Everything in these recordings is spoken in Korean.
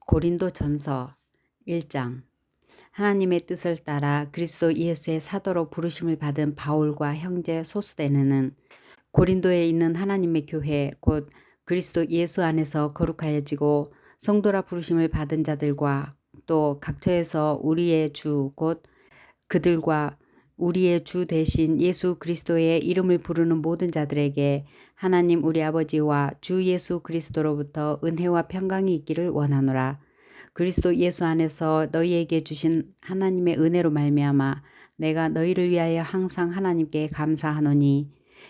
고린도전서 1장. 하나님의 뜻을 따라 그리스도 예수의 사도로 부르심을 받은 바울과 형제 소스데네는 고린도에 있는 하나님의 교회 곧 그리스도 예수 안에서 거룩하여지고 성도라 부르심을 받은 자들과 또 각처에서 우리의 주 곧 그들과 우리의 주 대신 예수 그리스도의 이름을 부르는 모든 자들에게 하나님 우리 아버지와 주 예수 그리스도로부터 은혜와 평강이 있기를 원하노라. 그리스도 예수 안에서 너희에게 주신 하나님의 은혜로 말미암아 내가 너희를 위하여 항상 하나님께 감사하노니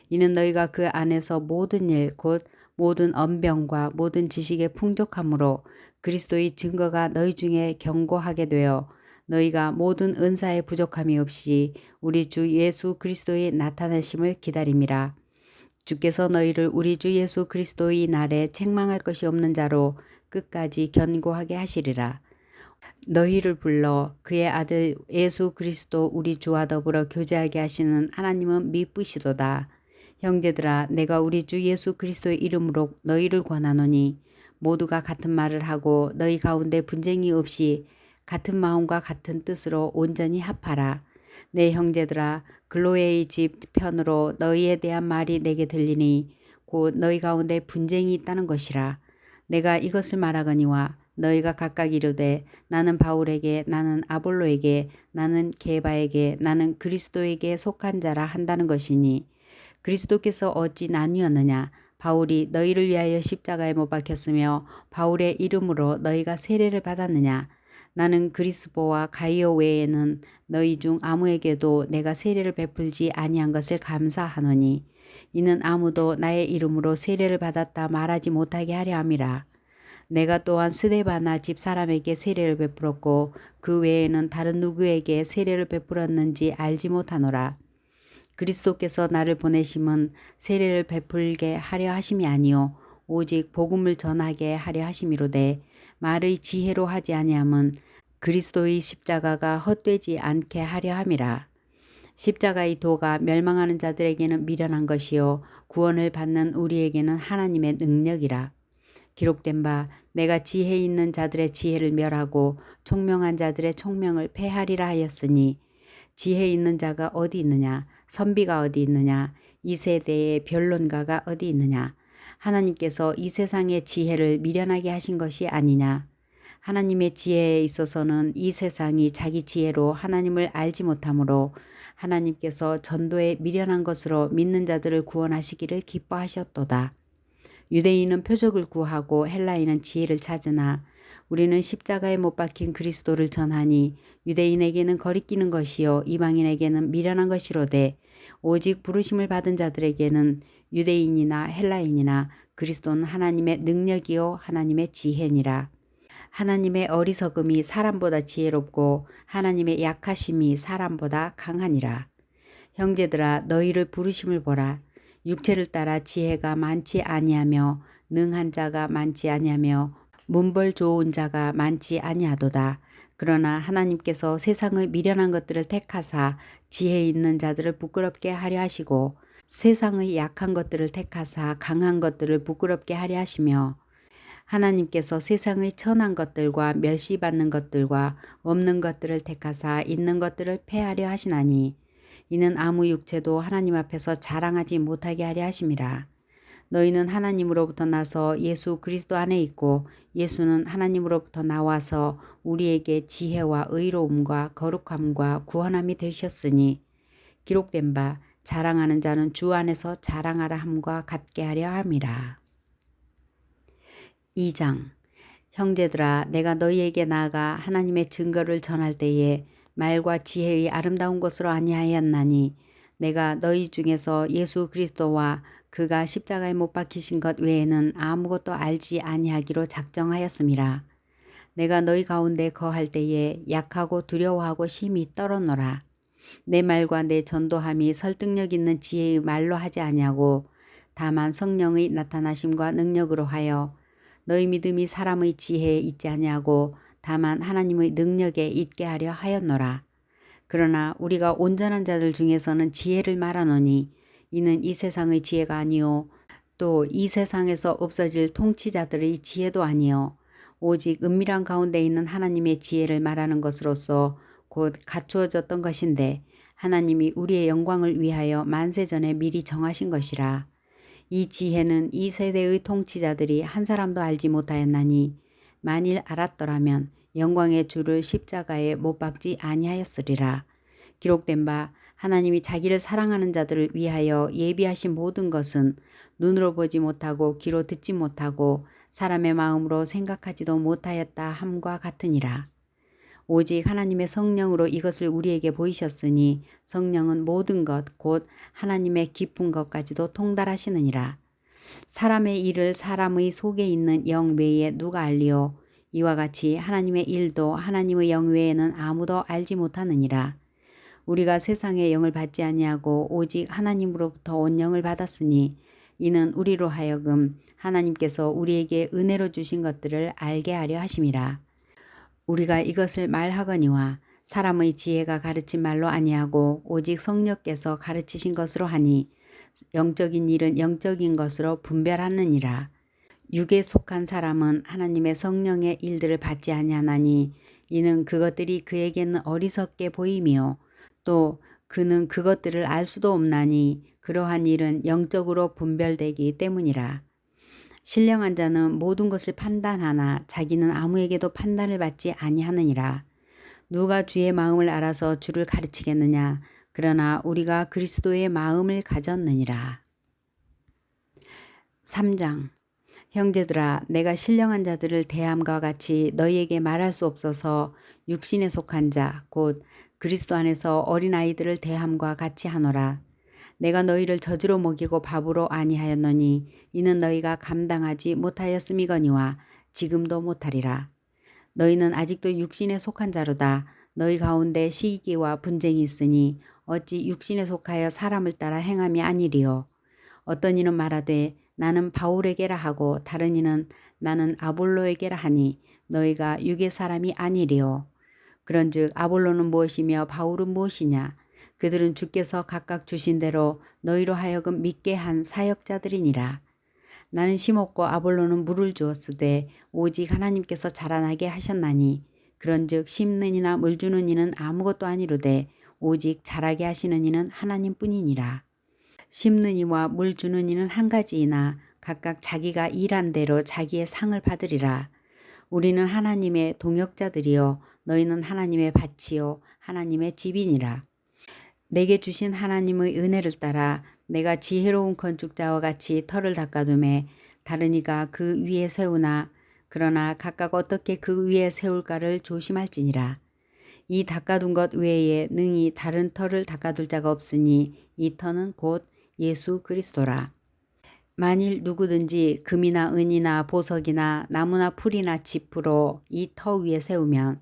이는 너희가 그 안에서 모든 일 곧 모든 언병과 모든 지식의 풍족함으로 그리스도의 증거가 너희 중에 견고하게 되어 너희가 모든 은사의 부족함이 없이 우리 주 예수 그리스도의 나타나심을 기다림이라. 주께서 너희를 우리 주 예수 그리스도의 날에 책망할 것이 없는 자로 끝까지 견고하게 하시리라. 너희를 불러 그의 아들 예수 그리스도 우리 주와 더불어 교제하게 하시는 하나님은 미쁘시도다. 형제들아, 내가 우리 주 예수 그리스도의 이름으로 너희를 권하노니 모두가 같은 말을 하고 너희 가운데 분쟁이 없이 같은 마음과 같은 뜻으로 온전히 합하라. 내 형제들아, 글로에의 집 편으로 너희에 대한 말이 내게 들리니 곧 너희 가운데 분쟁이 있다는 것이라. 내가 이것을 말하거니와 너희가 각각 이르되 나는 바울에게, 나는 아볼로에게, 나는 게바에게, 나는 그리스도에게 속한 자라 한다는 것이니 그리스도께서 어찌 나뉘었느냐? 바울이 너희를 위하여 십자가에 못 박혔으며 바울의 이름으로 너희가 세례를 받았느냐? 나는 그리스보와 가이오 외에는 너희 중 아무에게도 내가 세례를 베풀지 아니한 것을 감사하노니 이는 아무도 나의 이름으로 세례를 받았다 말하지 못하게 하려 함이라. 내가 또한 스데바나 집사람에게 세례를 베풀었고 그 외에는 다른 누구에게 세례를 베풀었는지 알지 못하노라. 그리스도께서 나를 보내심은 세례를 베풀게 하려 하심이 아니요 오직 복음을 전하게 하려 하심이로되 말의 지혜로 하지 아니함은 그리스도의 십자가가 헛되지 않게 하려 함이라. 십자가의 도가 멸망하는 자들에게는 미련한 것이요 구원을 받는 우리에게는 하나님의 능력이라. 기록된 바 내가 지혜 있는 자들의 지혜를 멸하고 총명한 자들의 총명을 패하리라 하였으니 지혜 있는 자가 어디 있느냐? 선비가 어디 있느냐? 이 세대의 변론가가 어디 있느냐? 하나님께서 이 세상의 지혜를 미련하게 하신 것이 아니냐? 하나님의 지혜에 있어서는 이 세상이 자기 지혜로 하나님을 알지 못하므로 하나님께서 전도에 미련한 것으로 믿는 자들을 구원하시기를 기뻐하셨도다. 유대인은 표적을 구하고 헬라인은 지혜를 찾으나 우리는 십자가에 못 박힌 그리스도를 전하니 유대인에게는 거리끼는 것이요 이방인에게는 미련한 것이로되 오직 부르심을 받은 자들에게는 유대인이나 헬라인이나 그리스도는 하나님의 능력이요 하나님의 지혜니라. 하나님의 어리석음이 사람보다 지혜롭고 하나님의 약하심이 사람보다 강하니라. 형제들아, 너희를 부르심을 보라. 육체를 따라 지혜가 많지 아니하며 능한 자가 많지 아니하며 문벌 좋은 자가 많지 아니하도다. 그러나 하나님께서 세상의 미련한 것들을 택하사 지혜 있는 자들을 부끄럽게 하려 하시고 세상의 약한 것들을 택하사 강한 것들을 부끄럽게 하려 하시며 하나님께서 세상의 천한 것들과 멸시받는 것들과 없는 것들을 택하사 있는 것들을 패하려 하시나니 이는 아무 육체도 하나님 앞에서 자랑하지 못하게 하려 하심이라. 너희는 하나님으로부터 나서 예수 그리스도 안에 있고 예수는 하나님으로부터 나와서 우리에게 지혜와 의로움과 거룩함과 구원함이 되셨으니 기록된 바 자랑하는 자는 주 안에서 자랑하라 함과 같게 하려 함이라. 2장. 형제들아, 내가 너희에게 나아가 하나님의 증거를 전할 때에 말과 지혜의 아름다운 것으로 아니하였나니 내가 너희 중에서 예수 그리스도와 그가 십자가에 못 박히신 것 외에는 아무것도 알지 아니하기로 작정하였음이라. 내가 너희 가운데 거할 때에 약하고 두려워하고 심히 떨어노라. 내 말과 내 전도함이 설득력 있는 지혜의 말로 하지 아니하고 다만 성령의 나타나심과 능력으로 하여 너희 믿음이 사람의 지혜에 있지 아니하고 다만 하나님의 능력에 있게 하려 하였노라. 그러나 우리가 온전한 자들 중에서는 지혜를 말하노니 이는 이 세상의 지혜가 아니요 또 이 세상에서 없어질 통치자들의 지혜도 아니요 오직 은밀한 가운데 있는 하나님의 지혜를 말하는 것으로서 곧 갖추어졌던 것인데 하나님이 우리의 영광을 위하여 만세전에 미리 정하신 것이라. 이 지혜는 이 세대의 통치자들이 한 사람도 알지 못하였나니 만일 알았더라면 영광의 주를 십자가에 못 박지 아니하였으리라. 기록된 바 하나님이 자기를 사랑하는 자들을 위하여 예비하신 모든 것은 눈으로 보지 못하고 귀로 듣지 못하고 사람의 마음으로 생각하지도 못하였다 함과 같으니라. 오직 하나님의 성령으로 이것을 우리에게 보이셨으니 성령은 모든 것 곧 하나님의 깊은 것까지도 통달하시느니라. 사람의 일을 사람의 속에 있는 영 외에 누가 알리오? 이와 같이 하나님의 일도 하나님의 영 외에는 아무도 알지 못하느니라. 우리가 세상의 영을 받지 아니하고 오직 하나님으로부터 온 영을 받았으니 이는 우리로 하여금 하나님께서 우리에게 은혜로 주신 것들을 알게 하려 하심이라. 우리가 이것을 말하거니와 사람의 지혜가 가르친 말로 아니하고 오직 성령께서 가르치신 것으로 하니 영적인 일은 영적인 것으로 분별하느니라. 육에 속한 사람은 하나님의 성령의 일들을 받지 아니하나니 이는 그것들이 그에게는 어리석게 보이며 또 그는 그것들을 알 수도 없나니 그러한 일은 영적으로 분별되기 때문이라. 신령한 자는 모든 것을 판단하나 자기는 아무에게도 판단을 받지 아니하느니라. 누가 주의 마음을 알아서 주를 가르치겠느냐? 그러나 우리가 그리스도의 마음을 가졌느니라. 3장. 형제들아, 내가 신령한 자들을 대함과 같이 너희에게 말할 수 없어서 육신에 속한 자, 곧 그리스도 안에서 어린아이들을 대함과 같이 하노라. 내가 너희를 젖으로 먹이고 밥으로 아니하였노니 이는 너희가 감당하지 못하였음이거니와 지금도 못하리라. 너희는 아직도 육신에 속한 자로다. 너희 가운데 시기와 분쟁이 있으니 어찌 육신에 속하여 사람을 따라 행함이 아니리요. 어떤 이는 말하되 나는 바울에게라 하고 다른 이는 나는 아볼로에게라 하니 너희가 육의 사람이 아니리요. 그런즉 아볼로는 무엇이며 바울은 무엇이냐? 그들은 주께서 각각 주신 대로 너희로 하여금 믿게 한 사역자들이니라. 나는 심었고 아볼로는 물을 주었으되 오직 하나님께서 자라나게 하셨나니 그런즉 심는 이나 물 주는 이는 아무것도 아니로되 오직 자라게 하시는 이는 하나님뿐이니라. 심는 이와 물 주는 이는 한 가지이나 각각 자기가 일한 대로 자기의 상을 받으리라. 우리는 하나님의 동역자들이요 너희는 하나님의 밭이요 하나님의 집이니라. 내게 주신 하나님의 은혜를 따라 내가 지혜로운 건축자와 같이 터를 닦아두매 다른 이가 그 위에 세우나 그러나 각각 어떻게 그 위에 세울까를 조심할지니라. 이 닦아둔 것 외에 능히 다른 터를 닦아둘 자가 없으니 이 터는 곧 예수 그리스도라. 만일 누구든지 금이나 은이나 보석이나 나무나 풀이나 짚으로 이 터 위에 세우면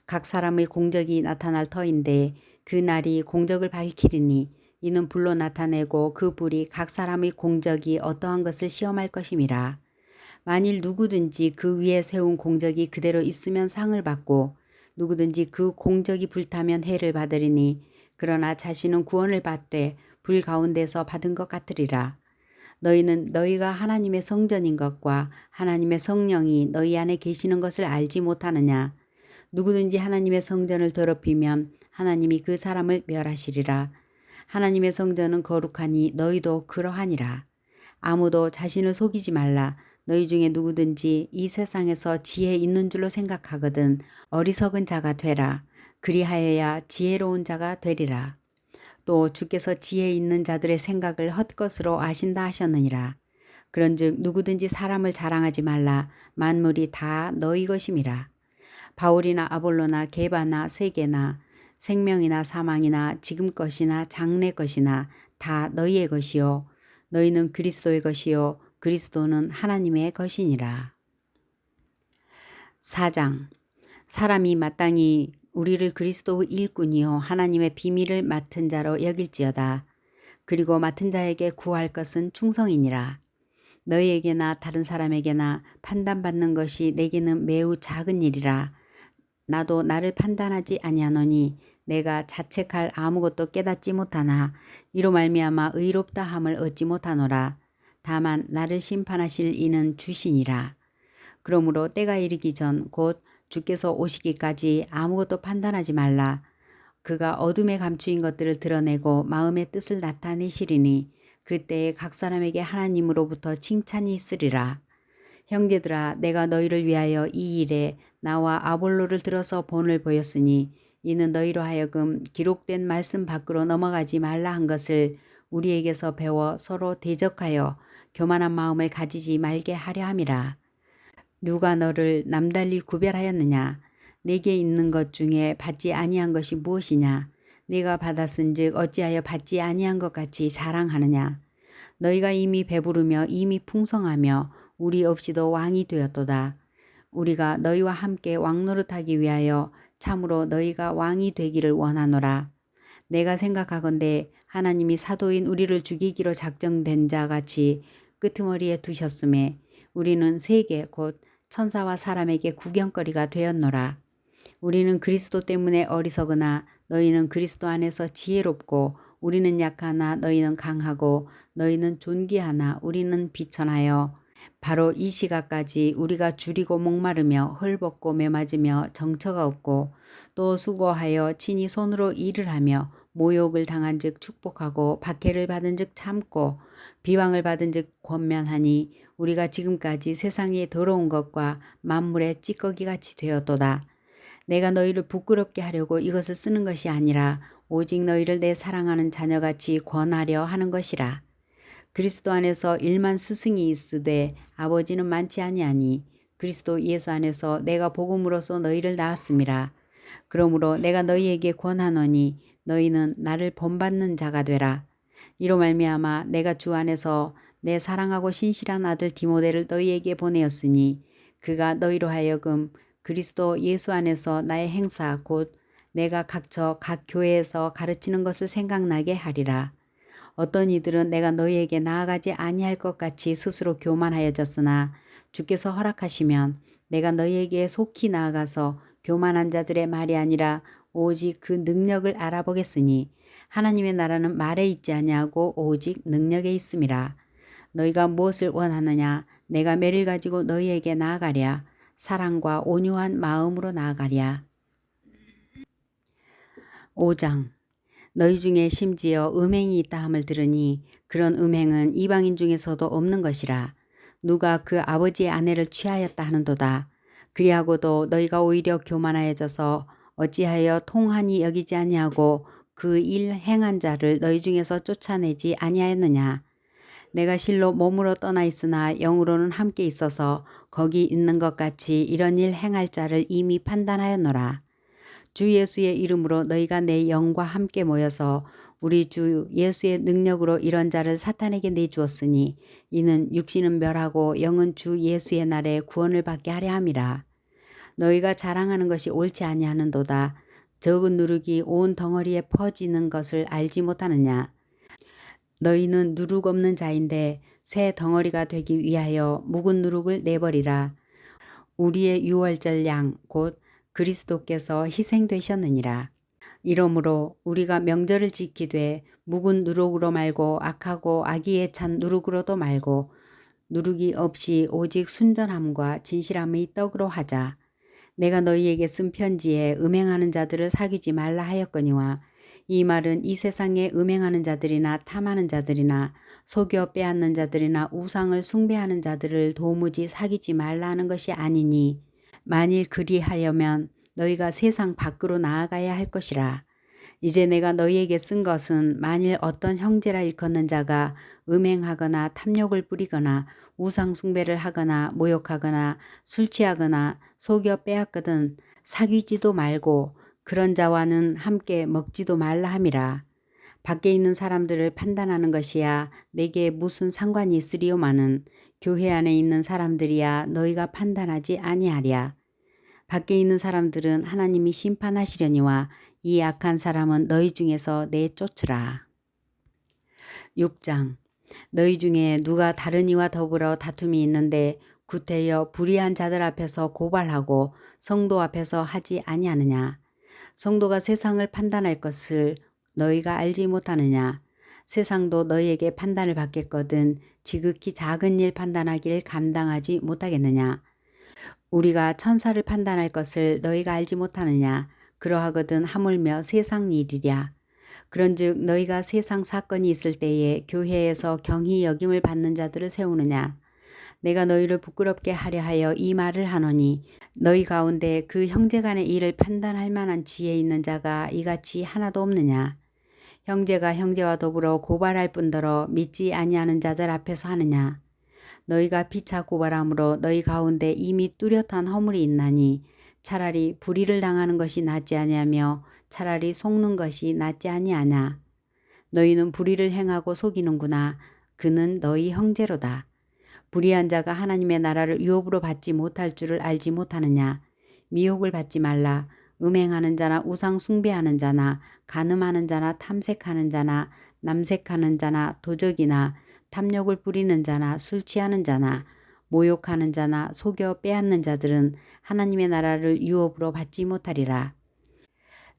각 사람의 공적이 나타날 터인데 그 날이 공적을 밝히리니 이는 불로 나타내고 그 불이 각 사람의 공적이 어떠한 것을 시험할 것임이라. 만일 누구든지 그 위에 세운 공적이 그대로 있으면 상을 받고 누구든지 그 공적이 불타면 해를 받으리니 그러나 자신은 구원을 받되 불 가운데서 받은 것 같으리라. 너희는 너희가 하나님의 성전인 것과 하나님의 성령이 너희 안에 계시는 것을 알지 못하느냐? 누구든지 하나님의 성전을 더럽히면 하나님이 그 사람을 멸하시리라. 하나님의 성전은 거룩하니 너희도 그러하니라. 아무도 자신을 속이지 말라. 너희 중에 누구든지 이 세상에서 지혜 있는 줄로 생각하거든 어리석은 자가 되라. 그리하여야 지혜로운 자가 되리라. 또 주께서 지혜 있는 자들의 생각을 헛것으로 아신다 하셨느니라. 그런즉 누구든지 사람을 자랑하지 말라. 만물이 다 너희 것임이라. 바울이나 아볼로나 게바나 세게나 생명이나 사망이나 지금 것이나 장래 것이나 다 너희의 것이요 너희는 그리스도의 것이요 그리스도는 하나님의 것이니라. 4장. 사람이 마땅히 우리를 그리스도의 일꾼이요 하나님의 비밀을 맡은 자로 여길지어다. 그리고 맡은 자에게 구할 것은 충성이니라. 너희에게나 다른 사람에게나 판단받는 것이 내게는 매우 작은 일이라. 나도 나를 판단하지 아니하노니 내가 자책할 아무것도 깨닫지 못하나 이로 말미암아 의롭다함을 얻지 못하노라. 다만 나를 심판하실 이는 주시니라. 그러므로 때가 이르기 전 곧 주께서 오시기까지 아무것도 판단하지 말라. 그가 어둠에 감추인 것들을 드러내고 마음의 뜻을 나타내시리니 그때에 각 사람에게 하나님으로부터 칭찬이 있으리라. 형제들아, 내가 너희를 위하여 이 일에 나와 아볼로를 들어서 본을 보였으니 이는 너희로 하여금 기록된 말씀 밖으로 넘어가지 말라 한 것을 우리에게서 배워 서로 대적하여 교만한 마음을 가지지 말게 하려 함이라. 누가 너를 남달리 구별하였느냐? 내게 있는 것 중에 받지 아니한 것이 무엇이냐? 네가 받았은즉 어찌하여 받지 아니한 것 같이 자랑하느냐? 너희가 이미 배부르며 이미 풍성하며 우리 없이도 왕이 되었도다. 우리가 너희와 함께 왕노릇하기 위하여 참으로 너희가 왕이 되기를 원하노라. 내가 생각하건대 하나님이 사도인 우리를 죽이기로 작정된 자 같이 끄트머리에 두셨음에 우리는 세계 곧 천사와 사람에게 구경거리가 되었노라. 우리는 그리스도 때문에 어리석으나 너희는 그리스도 안에서 지혜롭고 우리는 약하나 너희는 강하고 너희는 존귀하나 우리는 비천하여 바로 이 시각까지 우리가 줄이고 목마르며 헐벗고 매맞으며 정처가 없고 또 수고하여 친히 손으로 일을 하며 모욕을 당한즉 축복하고 박해를 받은즉 참고 비방을 받은즉 권면하니 우리가 지금까지 세상의 더러운 것과 만물의 찌꺼기같이 되었도다. 내가 너희를 부끄럽게 하려고 이것을 쓰는 것이 아니라 오직 너희를 내 사랑하는 자녀같이 권하려 하는 것이라. 그리스도 안에서 일만 스승이 있으되 아버지는 많지 아니하니 그리스도 예수 안에서 내가 복음으로써 너희를 낳았음이라. 그러므로 내가 너희에게 권하노니 너희는 나를 본받는 자가 되라. 이로 말미암아 내가 주 안에서 내 사랑하고 신실한 아들 디모데를 너희에게 보내었으니 그가 너희로 하여금 그리스도 예수 안에서 나의 행사 곧 내가 각처 각 교회에서 가르치는 것을 생각나게 하리라. 어떤 이들은 내가 너희에게 나아가지 아니할 것 같이 스스로 교만하여졌으나 주께서 허락하시면 내가 너희에게 속히 나아가서 교만한 자들의 말이 아니라 오직 그 능력을 알아보겠으니 하나님의 나라는 말에 있지 아니하고 오직 능력에 있음이라. 너희가 무엇을 원하느냐? 내가 매를 가지고 너희에게 나아가랴. 사랑과 온유한 마음으로 나아가랴. 5장. 너희 중에 심지어 음행이 있다 함을 들으니 그런 음행은 이방인 중에서도 없는 것이라. 누가 그 아버지의 아내를 취하였다 하는도다. 그리하고도 너희가 오히려 교만하여져서 어찌하여 통한이 여기지 아니하고 그 일 행한 자를 너희 중에서 쫓아내지 아니하였느냐. 내가 실로 몸으로 떠나 있으나 영으로는 함께 있어서 거기 있는 것 같이 이런 일 행할 자를 이미 판단하였노라. 주 예수의 이름으로 너희가 내 영과 함께 모여서 우리 주 예수의 능력으로 이런 자를 사탄에게 내주었으니 이는 육신은 멸하고 영은 주 예수의 날에 구원을 받게 하려 함이라. 너희가 자랑하는 것이 옳지 아니하는도다. 적은 누룩이 온 덩어리에 퍼지는 것을 알지 못하느냐. 너희는 누룩 없는 자인데 새 덩어리가 되기 위하여 묵은 누룩을 내버리라. 우리의 유월절 양 곧 그리스도께서 희생되셨느니라. 이러므로 우리가 명절을 지키되 묵은 누룩으로 말고 악하고 악의에 찬 누룩으로도 말고 누룩이 없이 오직 순전함과 진실함의 떡으로 하자. 내가 너희에게 쓴 편지에 음행하는 자들을 사귀지 말라 하였거니와 이 말은 이 세상에 음행하는 자들이나 탐하는 자들이나 속여 빼앗는 자들이나 우상을 숭배하는 자들을 도무지 사귀지 말라 하는 것이 아니니 만일 그리하려면 너희가 세상 밖으로 나아가야 할 것이라. 이제 내가 너희에게 쓴 것은 만일 어떤 형제라 일컫는 자가 음행하거나 탐욕을 부리거나 우상 숭배를 하거나 모욕하거나 술 취하거나 속여 빼앗거든 사귀지도 말고 그런 자와는 함께 먹지도 말라 함이라. 밖에 있는 사람들을 판단하는 것이야 내게 무슨 상관이 있으리요마는 교회 안에 있는 사람들이야 너희가 판단하지 아니하랴. 밖에 있는 사람들은 하나님이 심판하시려니와 이 악한 사람은 너희 중에서 내쫓으라. 6장. 너희 중에 누가 다른 이와 더불어 다툼이 있는데 구태여 불의한 자들 앞에서 고발하고 성도 앞에서 하지 아니하느냐. 성도가 세상을 판단할 것을 너희가 알지 못하느냐. 세상도 너희에게 판단을 받겠거든 지극히 작은 일 판단하기를 감당하지 못하겠느냐. 우리가 천사를 판단할 것을 너희가 알지 못하느냐. 그러하거든 하물며 세상 일이랴. 그런즉 너희가 세상 사건이 있을 때에 교회에서 경히 여김을 받는 자들을 세우느냐. 내가 너희를 부끄럽게 하려 하여 이 말을 하노니 너희 가운데 그 형제간의 일을 판단할 만한 지혜 있는 자가 이같이 하나도 없느냐. 형제가 형제와 더불어 고발할 뿐더러 믿지 아니하는 자들 앞에서 하느냐. 너희가 피차 고발함으로 너희 가운데 이미 뚜렷한 허물이 있나니 차라리 불의를 당하는 것이 낫지 아니하며 차라리 속는 것이 낫지 아니하냐. 너희는 불의를 행하고 속이는구나. 그는 너희 형제로다. 불의한 자가 하나님의 나라를 유업으로 받지 못할 줄을 알지 못하느냐. 미혹을 받지 말라. 음행하는 자나 우상 숭배하는 자나 간음하는 자나 탐색하는 자나 남색하는 자나 도적이나 탐욕을 부리는 자나 술 취하는 자나 모욕하는 자나 속여 빼앗는 자들은 하나님의 나라를 유업으로 받지 못하리라.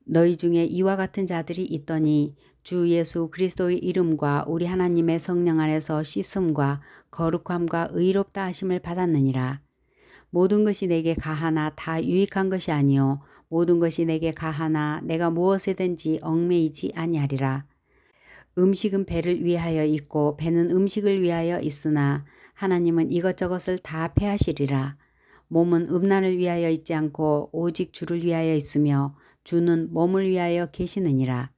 너희 중에 이와 같은 자들이 있더니 주 예수 그리스도의 이름과 우리 하나님의 성령 안에서 씻음과 거룩함과 의롭다 하심을 받았느니라. 모든 것이 내게 가하나 다 유익한 것이 아니요 모든 것이 내게 가하나 내가 무엇에든지 얽매이지 아니하리라. 음식은 배를 위하여 있고 배는 음식을 위하여 있으나 하나님은 이것저것을 다 패하시리라. 몸은 음란을 위하여 있지 않고 오직 주를 위하여 있으며 주는 몸을 위하여 계시느니라.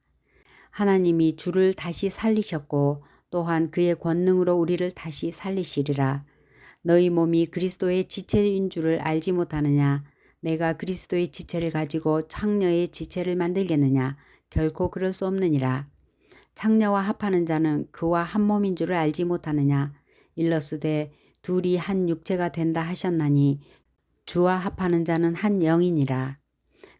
하나님이 주를 다시 살리셨고 또한 그의 권능으로 우리를 다시 살리시리라. 너희 몸이 그리스도의 지체인 줄을 알지 못하느냐. 내가 그리스도의 지체를 가지고 창녀의 지체를 만들겠느냐. 결코 그럴 수 없느니라. 창녀와 합하는 자는 그와 한 몸인 줄을 알지 못하느냐. 일러스되 둘이 한 육체가 된다 하셨나니 주와 합하는 자는 한 영이니라.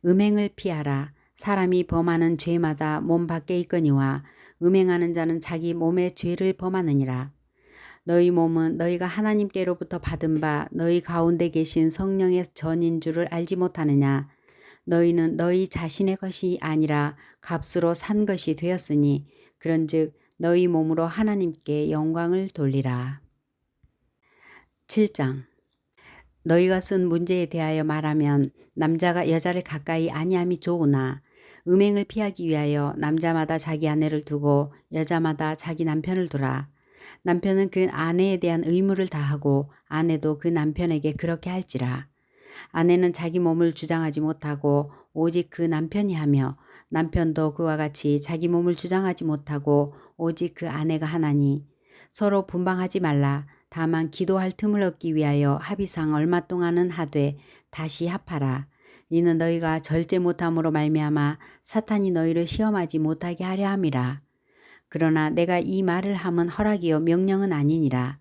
음행을 피하라. 사람이 범하는 죄마다 몸 밖에 있거니와 음행하는 자는 자기 몸의 죄를 범하느니라. 너희 몸은 너희가 하나님께로부터 받은 바 너희 가운데 계신 성령의 전인 줄을 알지 못하느냐. 너희는 너희 자신의 것이 아니라 값으로 산 것이 되었으니 그런즉 너희 몸으로 하나님께 영광을 돌리라. 7장. 너희가 쓴 문제에 대하여 말하면 남자가 여자를 가까이 아니함이 좋으나 음행을 피하기 위하여 남자마다 자기 아내를 두고 여자마다 자기 남편을 두라. 남편은 그 아내에 대한 의무를 다하고 아내도 그 남편에게 그렇게 할지라. 아내는 자기 몸을 주장하지 못하고 오직 그 남편이 하며 남편도 그와 같이 자기 몸을 주장하지 못하고 오직 그 아내가 하나니 서로 분방하지 말라. 다만 기도할 틈을 얻기 위하여 합의상 얼마 동안은 하되 다시 합하라. 이는 너희가 절제 못함으로 말미암아 사탄이 너희를 시험하지 못하게 하려 함이라. 그러나 내가 이 말을 함은 허락이요 명령은 아니니라.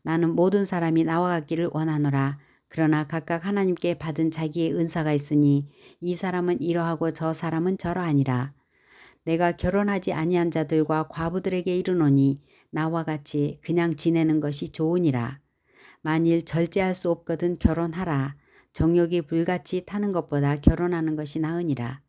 나는 모든 사람이 나와 같기를 원하노라. 그러나 각각 하나님께 받은 자기의 은사가 있으니 이 사람은 이러하고 저 사람은 저러하니라. 내가 결혼하지 아니한 자들과 과부들에게 이르노니 나와 같이 그냥 지내는 것이 좋으니라. 만일 절제할 수 없거든 결혼하라. 정욕이 불같이 타는 것보다 결혼하는 것이 나으니라.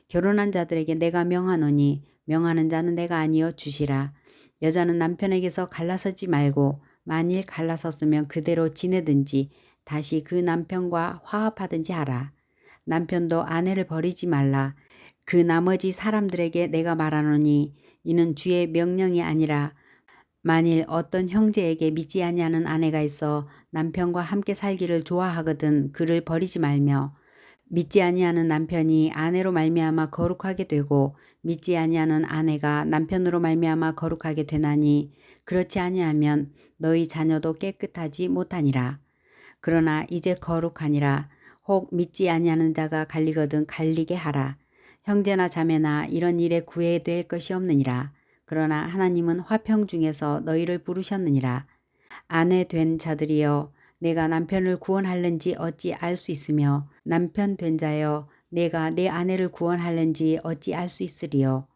결혼한 자들에게 내가 명하노니 명하는 자는 내가 아니요 주시라. 여자는 남편에게서 갈라서지 말고 만일 갈라섰으면 그대로 지내든지 다시 그 남편과 화합하든지 하라. 남편도 아내를 버리지 말라. 그 나머지 사람들에게 내가 말하노니 이는 주의 명령이 아니라 만일 어떤 형제에게 믿지 아니하는 아내가 있어 남편과 함께 살기를 좋아하거든 그를 버리지 말며 믿지 아니하는 남편이 아내로 말미암아 거룩하게 되고 믿지 아니하는 아내가 남편으로 말미암아 거룩하게 되나니 그렇지 아니하면 너희 자녀도 깨끗하지 못하니라. 그러나 이제 거룩하니라. 혹 믿지 아니하는 자가 갈리거든 갈리게 하라. 형제나 자매나 이런 일에 구애될 것이 없느니라. 그러나 하나님은 화평 중에서 너희를 부르셨느니라. 아내 된 자들이여 내가 남편을 구원할는지 어찌 알 수 있으며 남편 된 자여 내가 내 아내를 구원할는지 어찌 알 수 있으리요.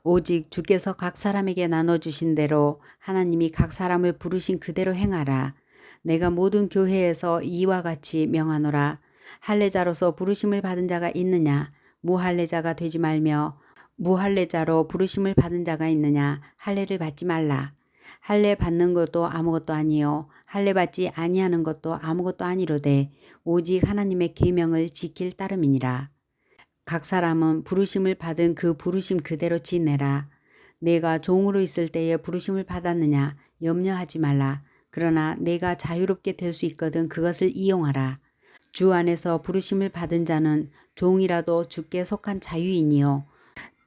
오직 주께서 각 사람에게 나눠주신 대로 하나님이 각 사람을 부르신 그대로 행하라. 내가 모든 교회에서 이와 같이 명하노라. 할례자로서 부르심을 받은 자가 있느냐. 무할례자가 되지 말며 무할례자로 부르심을 받은 자가 있느냐. 할례를 받지 말라. 할례 받는 것도 아무것도 아니요 할례 받지 아니하는 것도 아무것도 아니로되 오직 하나님의 계명을 지킬 따름이니라. 각 사람은 부르심을 받은 그 부르심 그대로 지내라. 내가 종으로 있을 때에 부르심을 받았느냐 염려하지 말라. 그러나 내가 자유롭게 될 수 있거든 그것을 이용하라. 주 안에서 부르심을 받은 자는 종이라도 주께 속한 자유인이요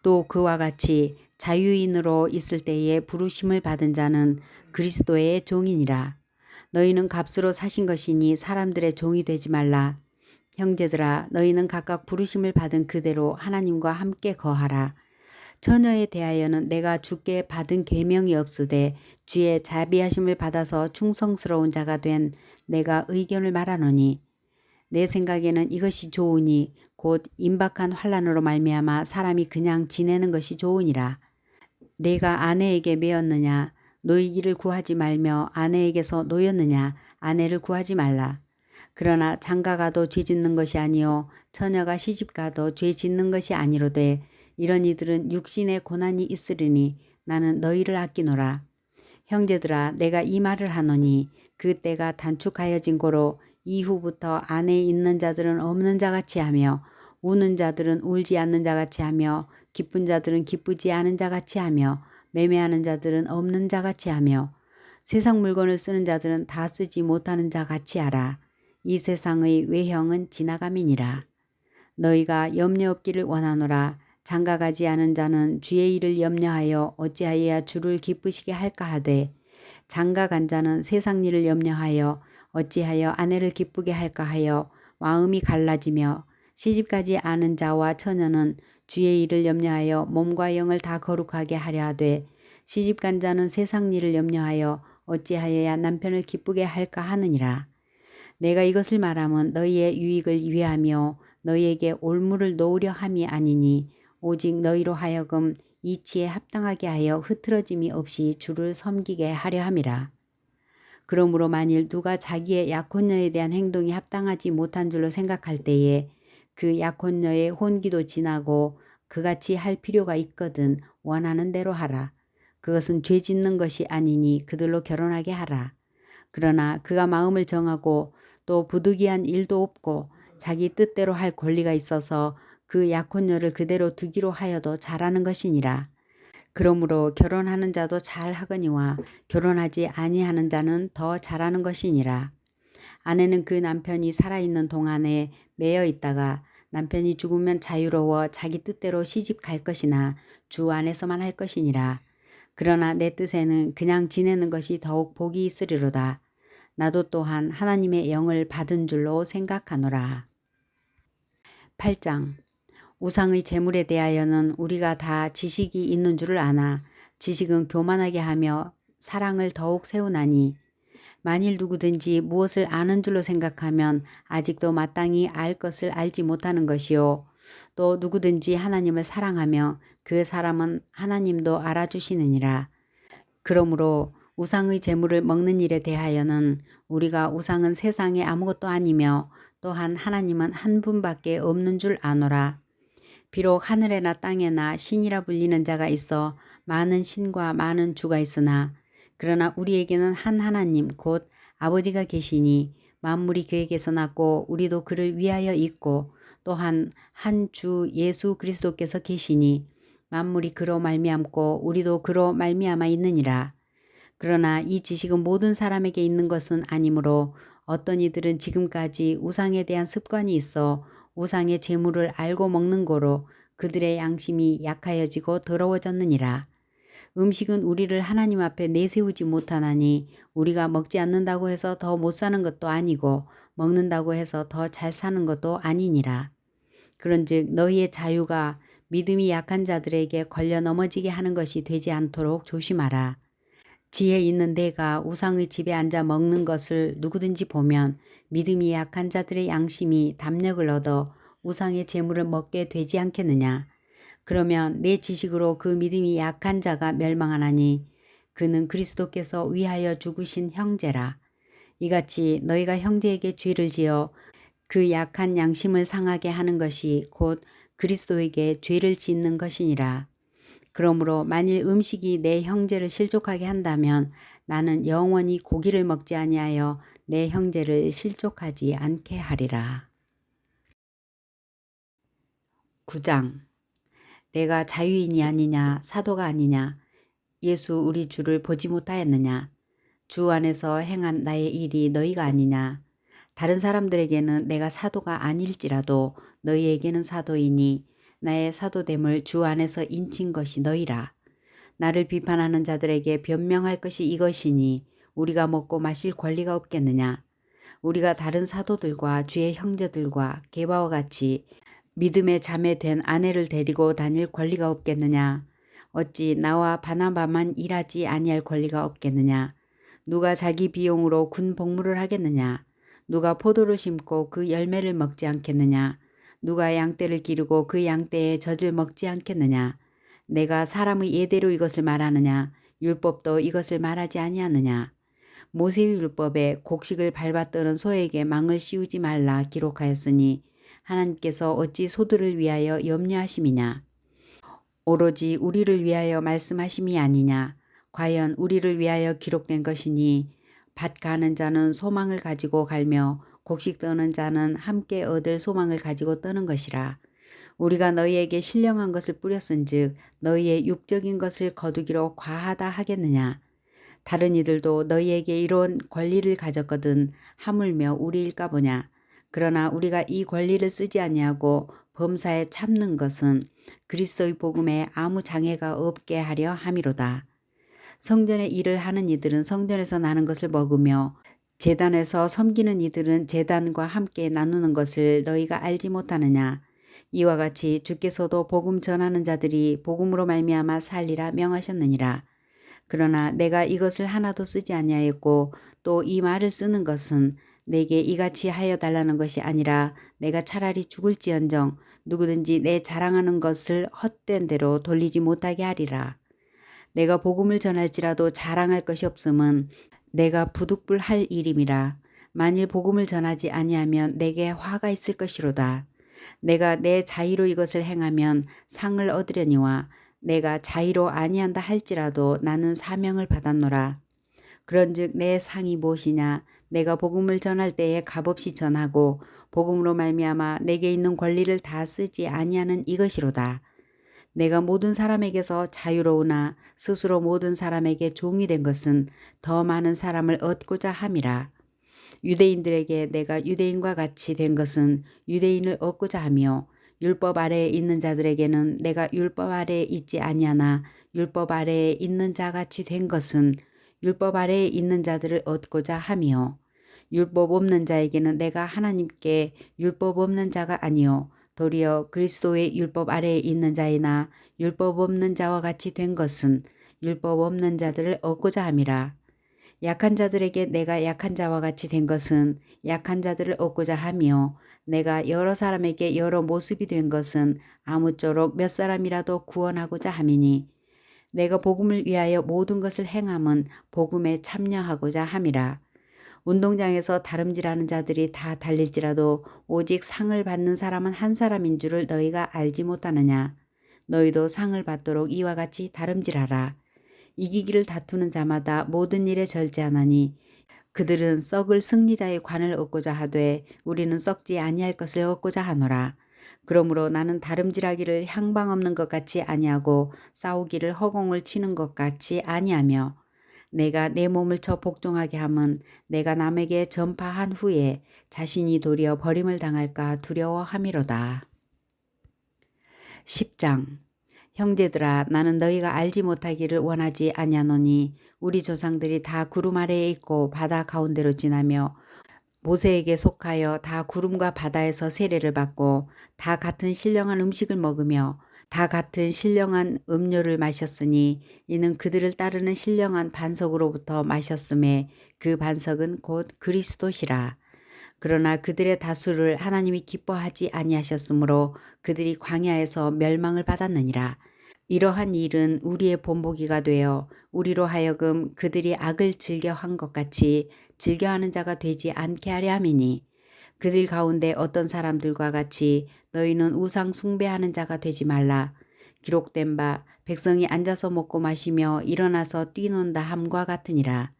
또 그와 같이 자유인으로 있을 때에 부르심을 받은 자는 그리스도의 종이니라. 너희는 값으로 사신 것이니 사람들의 종이 되지 말라. 형제들아 너희는 각각 부르심을 받은 그대로 하나님과 함께 거하라. 처녀에 대하여는 내가 주께 받은 계명이 없으되 주의 자비하심을 받아서 충성스러운 자가 된 내가 의견을 말하노니 내 생각에는 이것이 좋으니 곧 임박한 환난으로 말미암아 사람이 그냥 지내는 것이 좋으니라. 내가 아내에게 매었느냐 노이기를 구하지 말며 아내에게서 노였느냐 아내를 구하지 말라. 그러나 장가가도 죄 짓는 것이 아니요 처녀가 시집가도 죄 짓는 것이 아니로되 이런 이들은 육신의 고난이 있으리니 나는 너희를 아끼노라. 형제들아 내가 이 말을 하노니 그 때가 단축하여진 고로 이후부터 안에 있는 자들은 없는 자같이 하며 우는 자들은 울지 않는 자같이 하며 기쁜 자들은 기쁘지 않은 자같이 하며 매매하는 자들은 없는 자같이 하며 세상 물건을 쓰는 자들은 다 쓰지 못하는 자같이 하라. 이 세상의 외형은 지나감이니라. 너희가 염려 없기를 원하노라. 장가가지 않은 자는 주의 일을 염려하여 어찌하여야 주를 기쁘시게 할까 하되 장가간 자는 세상 일을 염려하여 어찌하여 아내를 기쁘게 할까 하여 마음이 갈라지며 시집가지 않은 자와 처녀는 주의 일을 염려하여 몸과 영을 다 거룩하게 하려 하되 시집간 자는 세상 일을 염려하여 어찌하여야 남편을 기쁘게 할까 하느니라. 내가 이것을 말하면 너희의 유익을 위하며 너희에게 올무를 놓으려 함이 아니니 오직 너희로 하여금 이치에 합당하게 하여 흐트러짐이 없이 주를 섬기게 하려 함이라. 그러므로 만일 누가 자기의 약혼녀에 대한 행동이 합당하지 못한 줄로 생각할 때에 그 약혼녀의 혼기도 지나고 그같이 할 필요가 있거든 원하는 대로 하라. 그것은 죄 짓는 것이 아니니 그들로 결혼하게 하라. 그러나 그가 마음을 정하고 또 부득이한 일도 없고 자기 뜻대로 할 권리가 있어서 그 약혼녀를 그대로 두기로 하여도 잘하는 것이니라. 그러므로 결혼하는 자도 잘하거니와 결혼하지 아니하는 자는 더 잘하는 것이니라. 아내는 그 남편이 살아있는 동안에 매여 있다가 남편이 죽으면 자유로워 자기 뜻대로 시집 갈 것이나 주 안에서만 할 것이니라. 그러나 내 뜻에는 그냥 지내는 것이 더욱 복이 있으리로다. 나도 또한 하나님의 영을 받은 줄로 생각하노라. 8장 우상의 제물에 대하여는 우리가 다 지식이 있는 줄을 아나 지식은 교만하게 하며 사랑을 더욱 세우나니 만일 누구든지 무엇을 아는 줄로 생각하면 아직도 마땅히 알 것을 알지 못하는 것이요 또 누구든지 하나님을 사랑하며 그 사람은 하나님도 알아주시느니라. 그러므로 우상의 제물을 먹는 일에 대하여는 우리가 우상은 세상에 아무것도 아니며 또한 하나님은 한 분밖에 없는 줄 아노라. 비록 하늘에나 땅에나 신이라 불리는 자가 있어 많은 신과 많은 주가 있으나 그러나 우리에게는 한 하나님 곧 아버지가 계시니 만물이 그에게서 났고 우리도 그를 위하여 있고 또한 한 주 예수 그리스도께서 계시니 만물이 그로 말미암고 우리도 그로 말미암아 있느니라. 그러나 이 지식은 모든 사람에게 있는 것은 아니므로 어떤 이들은 지금까지 우상에 대한 습관이 있어 우상의 재물을 알고 먹는 거로 그들의 양심이 약하여지고 더러워졌느니라. 음식은 우리를 하나님 앞에 내세우지 못하나니 우리가 먹지 않는다고 해서 더 못 사는 것도 아니고 먹는다고 해서 더 잘 사는 것도 아니니라. 그런즉 너희의 자유가 믿음이 약한 자들에게 걸려 넘어지게 하는 것이 되지 않도록 조심하라. 지혜 있는 내가 우상의 집에 앉아 먹는 것을 누구든지 보면 믿음이 약한 자들의 양심이 담력을 얻어 우상의 재물을 먹게 되지 않겠느냐. 그러면 내 지식으로 그 믿음이 약한 자가 멸망하나니 그는 그리스도께서 위하여 죽으신 형제라. 이같이 너희가 형제에게 죄를 지어 그 약한 양심을 상하게 하는 것이 곧 그리스도에게 죄를 짓는 것이니라. 그러므로 만일 음식이 내 형제를 실족하게 한다면 나는 영원히 고기를 먹지 아니하여 내 형제를 실족하지 않게 하리라. 9장. 내가 자유인이 아니냐 사도가 아니냐 예수 우리 주를 보지 못하였느냐 주 안에서 행한 나의 일이 너희가 아니냐 다른 사람들에게는 내가 사도가 아닐지라도 너희에게는 사도이니 나의 사도됨을 주 안에서 인친 것이 너희라. 나를 비판하는 자들에게 변명할 것이 이것이니 우리가 먹고 마실 권리가 없겠느냐. 우리가 다른 사도들과 주의 형제들과 게바와 같이 믿음의 자매 된 아내를 데리고 다닐 권리가 없겠느냐. 어찌 나와 바나바만 일하지 아니할 권리가 없겠느냐. 누가 자기 비용으로 군 복무를 하겠느냐. 누가 포도를 심고 그 열매를 먹지 않겠느냐. 누가 양떼를 기르고 그 양떼의 젖을 먹지 않겠느냐. 내가 사람의 예대로 이것을 말하느냐. 율법도 이것을 말하지 아니하느냐. 모세의 율법에 곡식을 밟아 뜨는 소에게 망을 씌우지 말라 기록하였으니 하나님께서 어찌 소들을 위하여 염려하심이냐. 오로지 우리를 위하여 말씀하심이 아니냐. 과연 우리를 위하여 기록된 것이니 밭 가는 자는 소망을 가지고 갈며 곡식 떠는 자는 함께 얻을 소망을 가지고 떠는 것이라. 우리가 너희에게 신령한 것을 뿌렸은즉 너희의 육적인 것을 거두기로 과하다 하겠느냐. 다른 이들도 너희에게 이런 권리를 가졌거든 하물며 우리일까 보냐. 그러나 우리가 이 권리를 쓰지 아니하고 범사에 참는 것은 그리스도의 복음에 아무 장애가 없게 하려 함이로다. 성전의 일을 하는 이들은 성전에서 나는 것을 먹으며 제단에서 섬기는 이들은 제단과 함께 나누는 것을 너희가 알지 못하느냐. 이와 같이 주께서도 복음 전하는 자들이 복음으로 말미암아 살리라 명하셨느니라. 그러나 내가 이것을 하나도 쓰지 아니하였고 또 이 말을 쓰는 것은 내게 이같이 하여 달라는 것이 아니라 내가 차라리 죽을지언정 누구든지 내 자랑하는 것을 헛된 대로 돌리지 못하게 하리라. 내가 복음을 전할지라도 자랑할 것이 없음은 내가 부득불할 일임이라. 만일 복음을 전하지 아니하면 내게 화가 있을 것이로다. 내가 내 자의로 이것을 행하면 상을 얻으려니와 내가 자의로 아니한다 할지라도 나는 사명을 받았노라. 그런즉 내 상이 무엇이냐. 내가 복음을 전할 때에 값없이 전하고 복음으로 말미암아 내게 있는 권리를 다 쓰지 아니하는 이것이로다. 내가 모든 사람에게서 자유로우나 스스로 모든 사람에게 종이 된 것은 더 많은 사람을 얻고자 함이라. 유대인들에게 내가 유대인과 같이 된 것은 유대인을 얻고자 하며 율법 아래에 있는 자들에게는 내가 율법 아래에 있지 아니하나 율법 아래에 있는 자같이 된 것은 율법 아래에 있는 자들을 얻고자 하며 율법 없는 자에게는 내가 하나님께 율법 없는 자가 아니요 도리어 그리스도의 율법 아래에 있는 자이나 율법 없는 자와 같이 된 것은 율법 없는 자들을 얻고자 함이라. 약한 자들에게 내가 약한 자와 같이 된 것은 약한 자들을 얻고자 하며 내가 여러 사람에게 여러 모습이 된 것은 아무쪼록 몇 사람이라도 구원하고자 함이니 내가 복음을 위하여 모든 것을 행함은 복음에 참여하고자 함이라. 운동장에서 다름질하는 자들이 다 달릴지라도 오직 상을 받는 사람은 한 사람인 줄을 너희가 알지 못하느냐. 너희도 상을 받도록 이와 같이 다름질하라. 이기기를 다투는 자마다 모든 일에 절제하나니 그들은 썩을 승리자의 관을 얻고자 하되 우리는 썩지 아니할 것을 얻고자 하노라. 그러므로 나는 다름질하기를 향방 없는 것 같이 아니하고 싸우기를 허공을 치는 것 같이 아니하며 내가 내 몸을 쳐 복종하게 함은 내가 남에게 전파한 후에 자신이 도리어 버림을 당할까 두려워함이로다. 10장. 형제들아 나는 너희가 알지 못하기를 원하지 아니하노니 우리 조상들이 다 구름 아래에 있고 바다 가운데로 지나며 모세에게 속하여 다 구름과 바다에서 세례를 받고 다 같은 신령한 음식을 먹으며 다 같은 신령한 음료를 마셨으니 이는 그들을 따르는 신령한 반석으로부터 마셨음에 그 반석은 곧 그리스도시라. 그러나 그들의 다수를 하나님이 기뻐하지 아니하셨으므로 그들이 광야에서 멸망을 받았느니라. 이러한 일은 우리의 본보기가 되어 우리로 하여금 그들이 악을 즐겨한 것 같이 즐겨하는 자가 되지 않게 하려 함이니 그들 가운데 어떤 사람들과 같이 너희는 우상 숭배하는 자가 되지 말라. 기록된 바 백성이 앉아서 먹고 마시며 일어나서 뛰논다 함과 같으니라.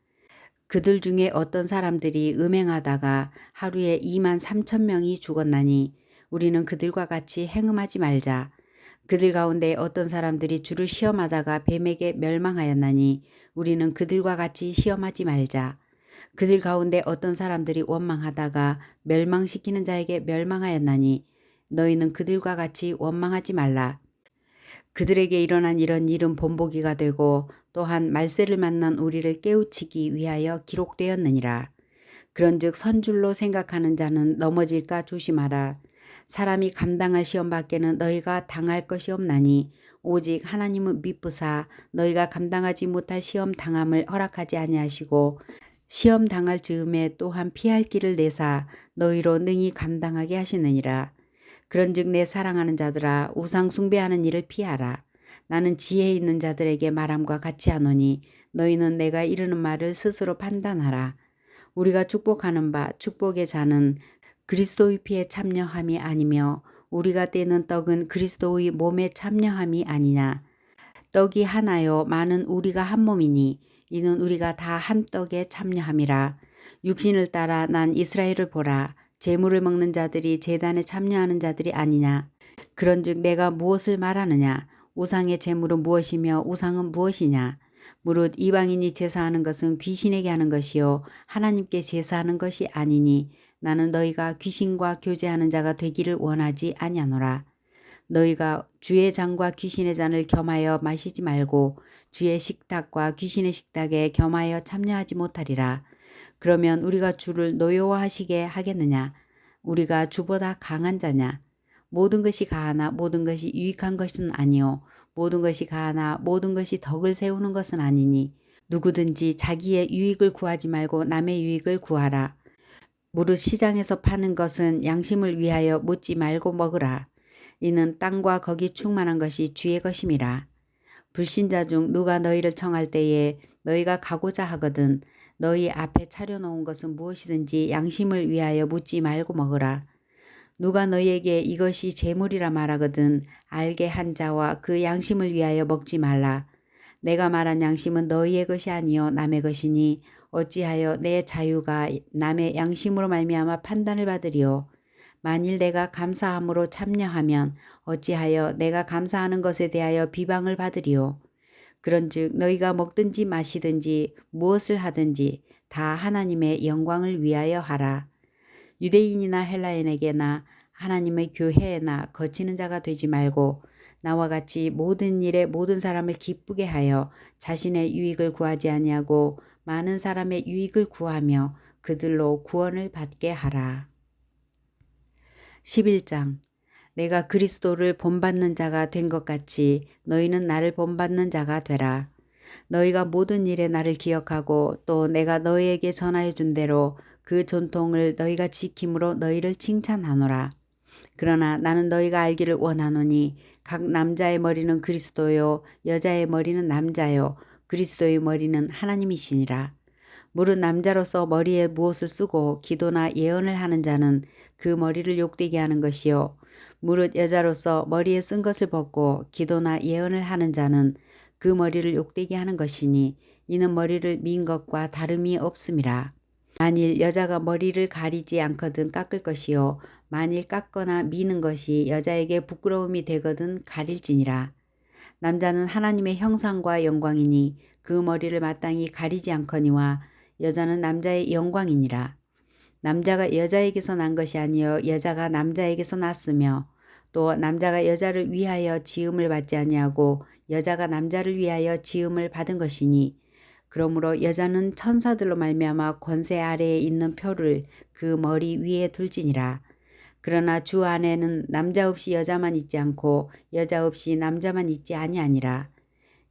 그들 중에 어떤 사람들이 음행하다가 하루에 2만 3천 명이 죽었나니 우리는 그들과 같이 행음하지 말자. 그들 가운데 어떤 사람들이 주를 시험하다가 뱀에게 멸망하였나니 우리는 그들과 같이 시험하지 말자. 그들 가운데 어떤 사람들이 원망하다가 멸망시키는 자에게 멸망하였나니 너희는 그들과 같이 원망하지 말라. 그들에게 일어난 이런 일은 본보기가 되고 또한 말세를 만난 우리를 깨우치기 위하여 기록되었느니라. 그런즉 선줄로 생각하는 자는 넘어질까 조심하라. 사람이 감당할 시험 밖에는 너희가 당할 것이 없나니 오직 하나님은 미쁘사 너희가 감당하지 못할 시험 당함을 허락하지 아니하시고 시험 당할 즈음에 또한 피할 길을 내사 너희로 능히 감당하게 하시느니라. 그런즉 내 사랑하는 자들아 우상 숭배하는 일을 피하라. 나는 지혜 있는 자들에게 말함과 같이 하노니 너희는 내가 이르는 말을 스스로 판단하라. 우리가 축복하는 바 축복의 잔은 그리스도의 피에 참여함이 아니며 우리가 떼는 떡은 그리스도의 몸에 참여함이 아니냐. 떡이 하나요 많은 우리가 한 몸이니 이는 우리가 다 한 떡에 참여함이라. 육신을 따라 난 이스라엘을 보라. 제물을 먹는 자들이 제단에 참여하는 자들이 아니냐. 그런즉 내가 무엇을 말하느냐. 우상의 제물은 무엇이며 우상은 무엇이냐. 무릇 이방인이 제사하는 것은 귀신에게 하는 것이요 하나님께 제사하는 것이 아니니 나는 너희가 귀신과 교제하는 자가 되기를 원하지 아니하노라. 너희가 주의 잔과 귀신의 잔을 겸하여 마시지 말고 주의 식탁과 귀신의 식탁에 겸하여 참여하지 못하리라. 그러면 우리가 주를 노여워하시게 하겠느냐. 우리가 주보다 강한 자냐. 모든 것이 가하나 모든 것이 유익한 것은 아니요 모든 것이 가하나 모든 것이 덕을 세우는 것은 아니니 누구든지 자기의 유익을 구하지 말고 남의 유익을 구하라. 무릇 시장에서 파는 것은 양심을 위하여 묻지 말고 먹으라. 이는 땅과 거기 충만한 것이 주의 것임이라. 불신자 중 누가 너희를 청할 때에 너희가 가고자 하거든 너희 앞에 차려놓은 것은 무엇이든지 양심을 위하여 묻지 말고 먹으라. 누가 너희에게 이것이 재물이라 말하거든 알게 한 자와 그 양심을 위하여 먹지 말라. 내가 말한 양심은 너희의 것이 아니요 남의 것이니 어찌하여 내 자유가 남의 양심으로 말미암아 판단을 받으리요. 만일 내가 감사함으로 참여하면 어찌하여 내가 감사하는 것에 대하여 비방을 받으리요. 그런즉 너희가 먹든지 마시든지 무엇을 하든지 다 하나님의 영광을 위하여 하라. 유대인이나 헬라인에게나 하나님의 교회에나 거치는 자가 되지 말고 나와 같이 모든 일에 모든 사람을 기쁘게 하여 자신의 유익을 구하지 아니하고 많은 사람의 유익을 구하며 그들로 구원을 받게 하라. 11장 내가 그리스도를 본받는 자가 된 것 같이 너희는 나를 본받는 자가 되라. 너희가 모든 일에 나를 기억하고 또 내가 너희에게 전하여 준 대로 그 전통을 너희가 지킴으로 너희를 칭찬하노라. 그러나 나는 너희가 알기를 원하노니 각 남자의 머리는 그리스도요 여자의 머리는 남자요 그리스도의 머리는 하나님이시니라. 무릇 남자로서 머리에 무엇을 쓰고 기도나 예언을 하는 자는 그 머리를 욕되게 하는 것이요 무릇 여자로서 머리에 쓴 것을 벗고 기도나 예언을 하는 자는 그 머리를 욕되게 하는 것이니 이는 머리를 민 것과 다름이 없음이라. 만일 여자가 머리를 가리지 않거든 깎을 것이요 만일 깎거나 미는 것이 여자에게 부끄러움이 되거든 가릴지니라. 남자는 하나님의 형상과 영광이니 그 머리를 마땅히 가리지 않거니와 여자는 남자의 영광이니라. 남자가 여자에게서 난 것이 아니요 여자가 남자에게서 났으며 또 남자가 여자를 위하여 지음을 받지 아니하고 여자가 남자를 위하여 지음을 받은 것이니 그러므로 여자는 천사들로 말미암아 권세 아래에 있는 표를 그 머리 위에 둘지니라. 그러나 주 안에는 남자 없이 여자만 있지 않고 여자 없이 남자만 있지 아니하니라.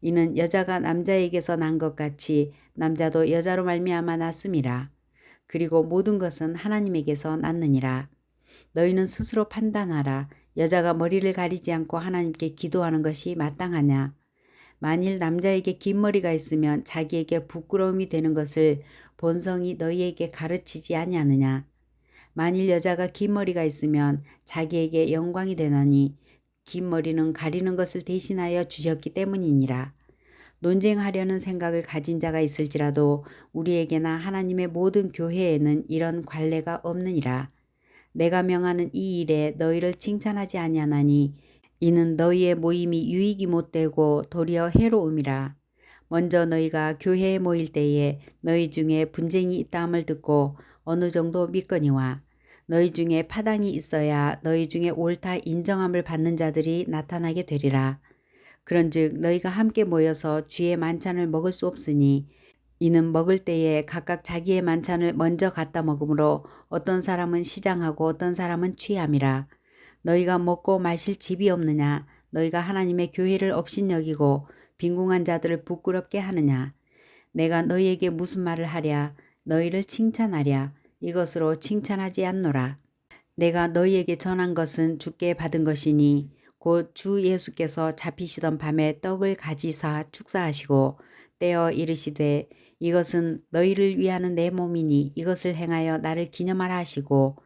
이는 여자가 남자에게서 난 것 같이 남자도 여자로 말미암아 났음이라. 그리고 모든 것은 하나님에게서 났느니라. 너희는 스스로 판단하라. 여자가 머리를 가리지 않고 하나님께 기도하는 것이 마땅하냐. 만일 남자에게 긴 머리가 있으면 자기에게 부끄러움이 되는 것을 본성이 너희에게 가르치지 아니하느냐. 만일 여자가 긴 머리가 있으면 자기에게 영광이 되나니 긴 머리는 가리는 것을 대신하여 주셨기 때문이니라. 논쟁하려는 생각을 가진 자가 있을지라도 우리에게나 하나님의 모든 교회에는 이런 관례가 없느니라. 내가 명하는 이 일에 너희를 칭찬하지 아니하나니 이는 너희의 모임이 유익이 못되고 도리어 해로움이라. 먼저 너희가 교회에 모일 때에 너희 중에 분쟁이 있다함을 듣고 어느 정도 믿거니와 너희 중에 파당이 있어야 너희 중에 옳다 인정함을 받는 자들이 나타나게 되리라. 그런즉 너희가 함께 모여서 주의 만찬을 먹을 수 없으니 이는 먹을 때에 각각 자기의 만찬을 먼저 갖다 먹으므로 어떤 사람은 시장하고 어떤 사람은 취함이라. 너희가 먹고 마실 집이 없느냐? 너희가 하나님의 교회를 업신여기고 빈궁한 자들을 부끄럽게 하느냐? 내가 너희에게 무슨 말을 하랴? 너희를 칭찬하랴? 이것으로 칭찬하지 않노라. 내가 너희에게 전한 것은 주께 받은 것이니 곧 주 예수께서 잡히시던 밤에 떡을 가지사 축사하시고 떼어 이르시되 이것은 너희를 위하는 내 몸이니 이것을 행하여 나를 기념하라 하시고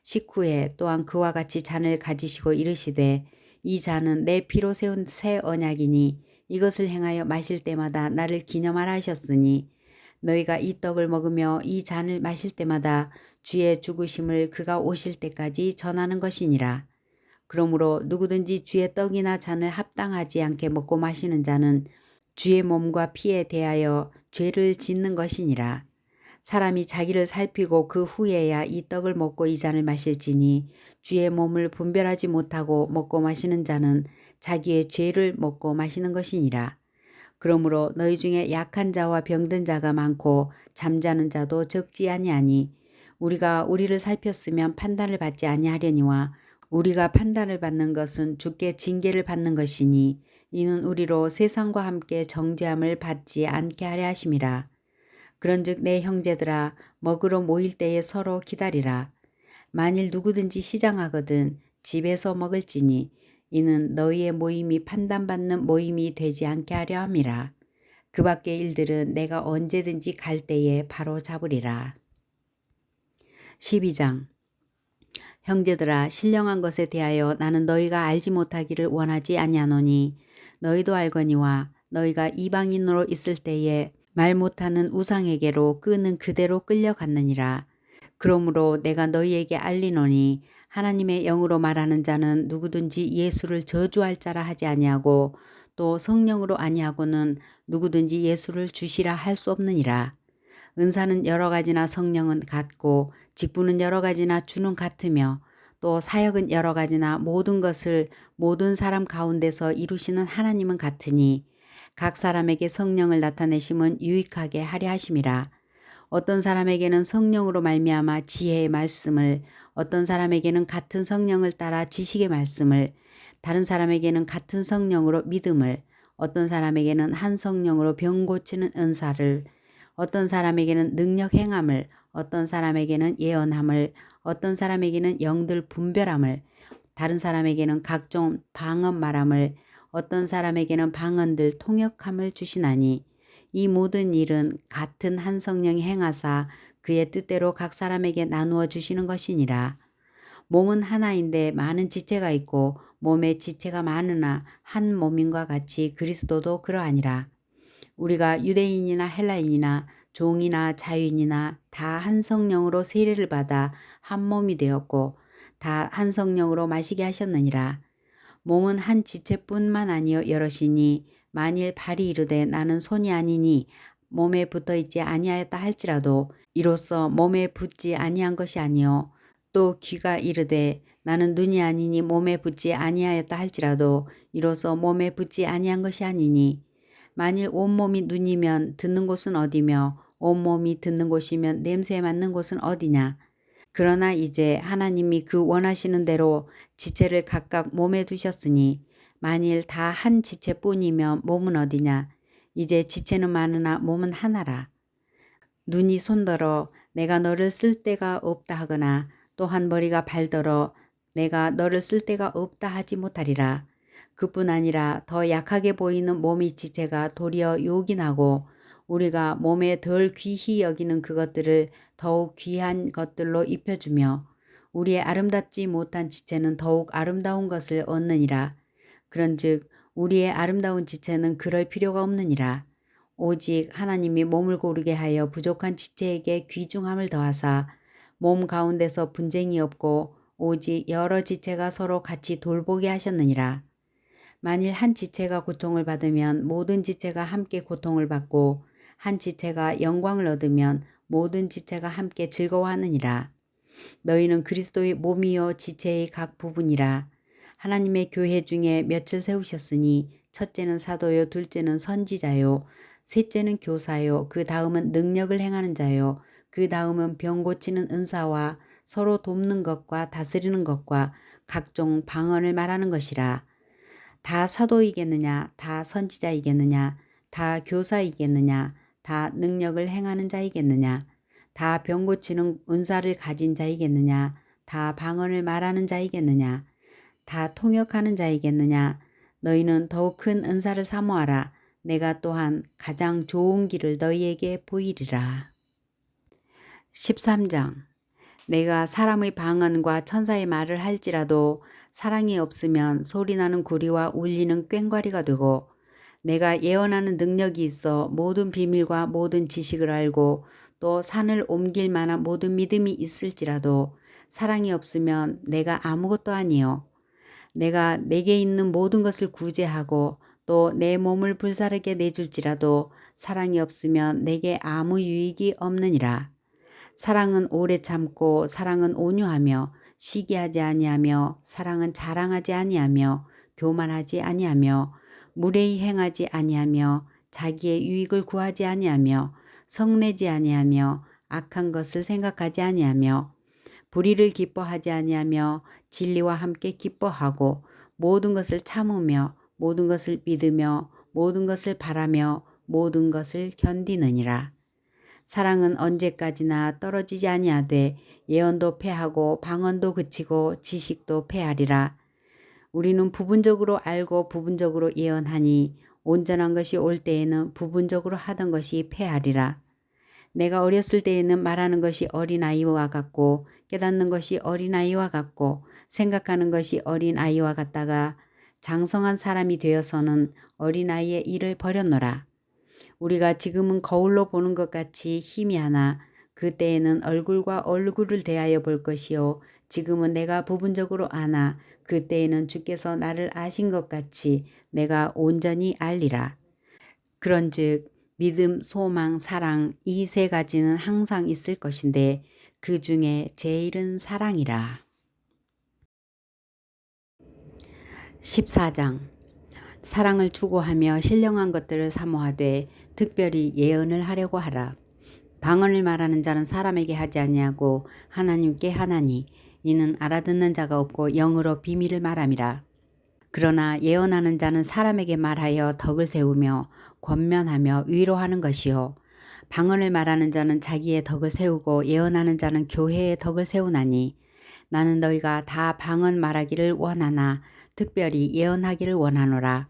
식후에 또한 그와 같이 잔을 가지시고 이르시되 이 잔은 내 피로 세운 새 언약이니 이것을 행하여 마실 때마다 나를 기념하라 하셨으니 너희가 이 떡을 먹으며 이 잔을 마실 때마다 주의 죽으심을 그가 오실 때까지 전하는 것이니라. 그러므로 누구든지 주의 떡이나 잔을 합당하지 않게 먹고 마시는 자는 주의 몸과 피에 대하여 죄를 짓는 것이니라. 사람이 자기를 살피고 그 후에야 이 떡을 먹고 이 잔을 마실지니 주의 몸을 분별하지 못하고 먹고 마시는 자는 자기의 죄를 먹고 마시는 것이니라. 그러므로 너희 중에 약한 자와 병든 자가 많고 잠자는 자도 적지 아니하니 우리가 우리를 살폈으면 판단을 받지 아니하려니와 우리가 판단을 받는 것은 주께 징계를 받는 것이니 이는 우리로 세상과 함께 정죄함을 받지 않게 하려 하심이라. 그런즉 내 형제들아 먹으러 모일 때에 서로 기다리라. 만일 누구든지 시장하거든 집에서 먹을지니 이는 너희의 모임이 판단받는 모임이 되지 않게 하려 함이라. 그 밖의 일들은 내가 언제든지 갈 때에 바로 잡으리라. 12장 형제들아 신령한 것에 대하여 나는 너희가 알지 못하기를 원하지 아니하노니 너희도 알거니와 너희가 이방인으로 있을 때에 말 못하는 우상에게로 끄는 그대로 끌려갔느니라. 그러므로 내가 너희에게 알리노니 하나님의 영으로 말하는 자는 누구든지 예수를 저주할 자라 하지 아니하고 또 성령으로 아니하고는 누구든지 예수를 주시라 할 수 없느니라. 은사는 여러 가지나 성령은 같고 직분은 여러 가지나 주는 같으며 또 사역은 여러 가지나 모든 것을 모든 사람 가운데서 이루시는 하나님은 같으니 각 사람에게 성령을 나타내심은 유익하게 하려 하심이라. 어떤 사람에게는 성령으로 말미암아 지혜의 말씀을, 어떤 사람에게는 같은 성령을 따라 지식의 말씀을, 다른 사람에게는 같은 성령으로 믿음을, 어떤 사람에게는 한 성령으로 병 고치는 은사를, 어떤 사람에게는 능력 행함을, 어떤 사람에게는 예언함을, 어떤 사람에게는 영들 분별함을, 다른 사람에게는 각종 방언 말함을, 어떤 사람에게는 방언들 통역함을 주시나니 이 모든 일은 같은 한 성령이 행하사 그의 뜻대로 각 사람에게 나누어 주시는 것이니라. 몸은 하나인데 많은 지체가 있고 몸에 지체가 많으나 한 몸인과 같이 그리스도도 그러하니라. 우리가 유대인이나 헬라인이나 종이나 자유인이나 다 한 성령으로 세례를 받아 한 몸이 되었고 다 한 성령으로 마시게 하셨느니라. 몸은 한 지체뿐만 아니요 여럿이니 만일 발이 이르되 나는 손이 아니니 몸에 붙어있지 아니하였다 할지라도 이로써 몸에 붙지 아니한 것이 아니요 또 귀가 이르되 나는 눈이 아니니 몸에 붙지 아니하였다 할지라도 이로써 몸에 붙지 아니한 것이 아니니 만일 온몸이 눈이면 듣는 곳은 어디며 온몸이 듣는 곳이면 냄새에 맡는 곳은 어디냐. 그러나 이제 하나님이 그 원하시는 대로 지체를 각각 몸에 두셨으니 만일 다 한 지체뿐이면 몸은 어디냐. 이제 지체는 많으나 몸은 하나라. 눈이 손더러 내가 너를 쓸 데가 없다 하거나 또한 머리가 발더러 내가 너를 쓸 데가 없다 하지 못하리라. 그뿐 아니라 더 약하게 보이는 몸의 지체가 도리어 요긴하고 우리가 몸에 덜 귀히 여기는 그것들을 더욱 귀한 것들로 입혀주며 우리의 아름답지 못한 지체는 더욱 아름다운 것을 얻느니라. 그런즉 우리의 아름다운 지체는 그럴 필요가 없느니라. 오직 하나님이 몸을 고르게 하여 부족한 지체에게 귀중함을 더하사 몸 가운데서 분쟁이 없고 오직 여러 지체가 서로 같이 돌보게 하셨느니라. 만일 한 지체가 고통을 받으면 모든 지체가 함께 고통을 받고 한 지체가 영광을 얻으면 모든 지체가 함께 즐거워하느니라. 너희는 그리스도의 몸이요 지체의 각 부분이라. 하나님의 교회 중에 몇을 세우셨으니 첫째는 사도요, 둘째는 선지자요, 셋째는 교사요, 그 다음은 능력을 행하는 자요, 그 다음은 병 고치는 은사와 서로 돕는 것과 다스리는 것과 각종 방언을 말하는 것이라. 다 사도이겠느냐, 다 선지자이겠느냐, 다 교사이겠느냐, 다 능력을 행하는 자이겠느냐, 다 병 고치는 은사를 가진 자이겠느냐, 다 방언을 말하는 자이겠느냐, 다 통역하는 자이겠느냐. 너희는 더욱 큰 은사를 사모하라. 내가 또한 가장 좋은 길을 너희에게 보이리라. 13장. 내가 사람의 방언과 천사의 말을 할지라도 사랑이 없으면 소리나는 구리와 울리는 꽹과리가 되고, 내가 예언하는 능력이 있어 모든 비밀과 모든 지식을 알고 또 산을 옮길 만한 모든 믿음이 있을지라도 사랑이 없으면 내가 아무것도 아니요. 내가 내게 있는 모든 것을 구제하고 또 내 몸을 불사르게 내줄지라도 사랑이 없으면 내게 아무 유익이 없느니라. 사랑은 오래 참고 사랑은 온유하며 시기하지 아니하며 사랑은 자랑하지 아니하며 교만하지 아니하며 무례히 행하지 아니하며 자기의 유익을 구하지 아니하며 성내지 아니하며 악한 것을 생각하지 아니하며 불의를 기뻐하지 아니하며 진리와 함께 기뻐하고 모든 것을 참으며 모든 것을 믿으며 모든 것을 바라며 모든 것을 견디느니라. 사랑은 언제까지나 떨어지지 아니하되 예언도 패하고 방언도 그치고 지식도 패하리라. 우리는 부분적으로 알고 부분적으로 예언하니 온전한 것이 올 때에는 부분적으로 하던 것이 패하리라. 내가 어렸을 때에는 말하는 것이 어린아이와 같고 깨닫는 것이 어린아이와 같고 생각하는 것이 어린아이와 같다가 장성한 사람이 되어서는 어린아이의 일을 버렸노라. 우리가 지금은 거울로 보는 것 같이 희미하나 그때에는 얼굴과 얼굴을 대하여 볼 것이요 지금은 내가 부분적으로 아나 그때에는 주께서 나를 아신 것 같이 내가 온전히 알리라. 그런즉 믿음, 소망, 사랑 이 세 가지는 항상 있을 것인데 그 중에 제일은 사랑이라. 14장. 사랑을 추구하며 신령한 것들을 사모하되 특별히 예언을 하려고 하라. 방언을 말하는 자는 사람에게 하지 아니하고 하나님께 하나니 이는 알아듣는 자가 없고 영으로 비밀을 말함이라. 그러나 예언하는 자는 사람에게 말하여 덕을 세우며 권면하며 위로하는 것이요 방언을 말하는 자는 자기의 덕을 세우고 예언하는 자는 교회의 덕을 세우나니 나는 너희가 다 방언 말하기를 원하나 특별히 예언하기를 원하노라.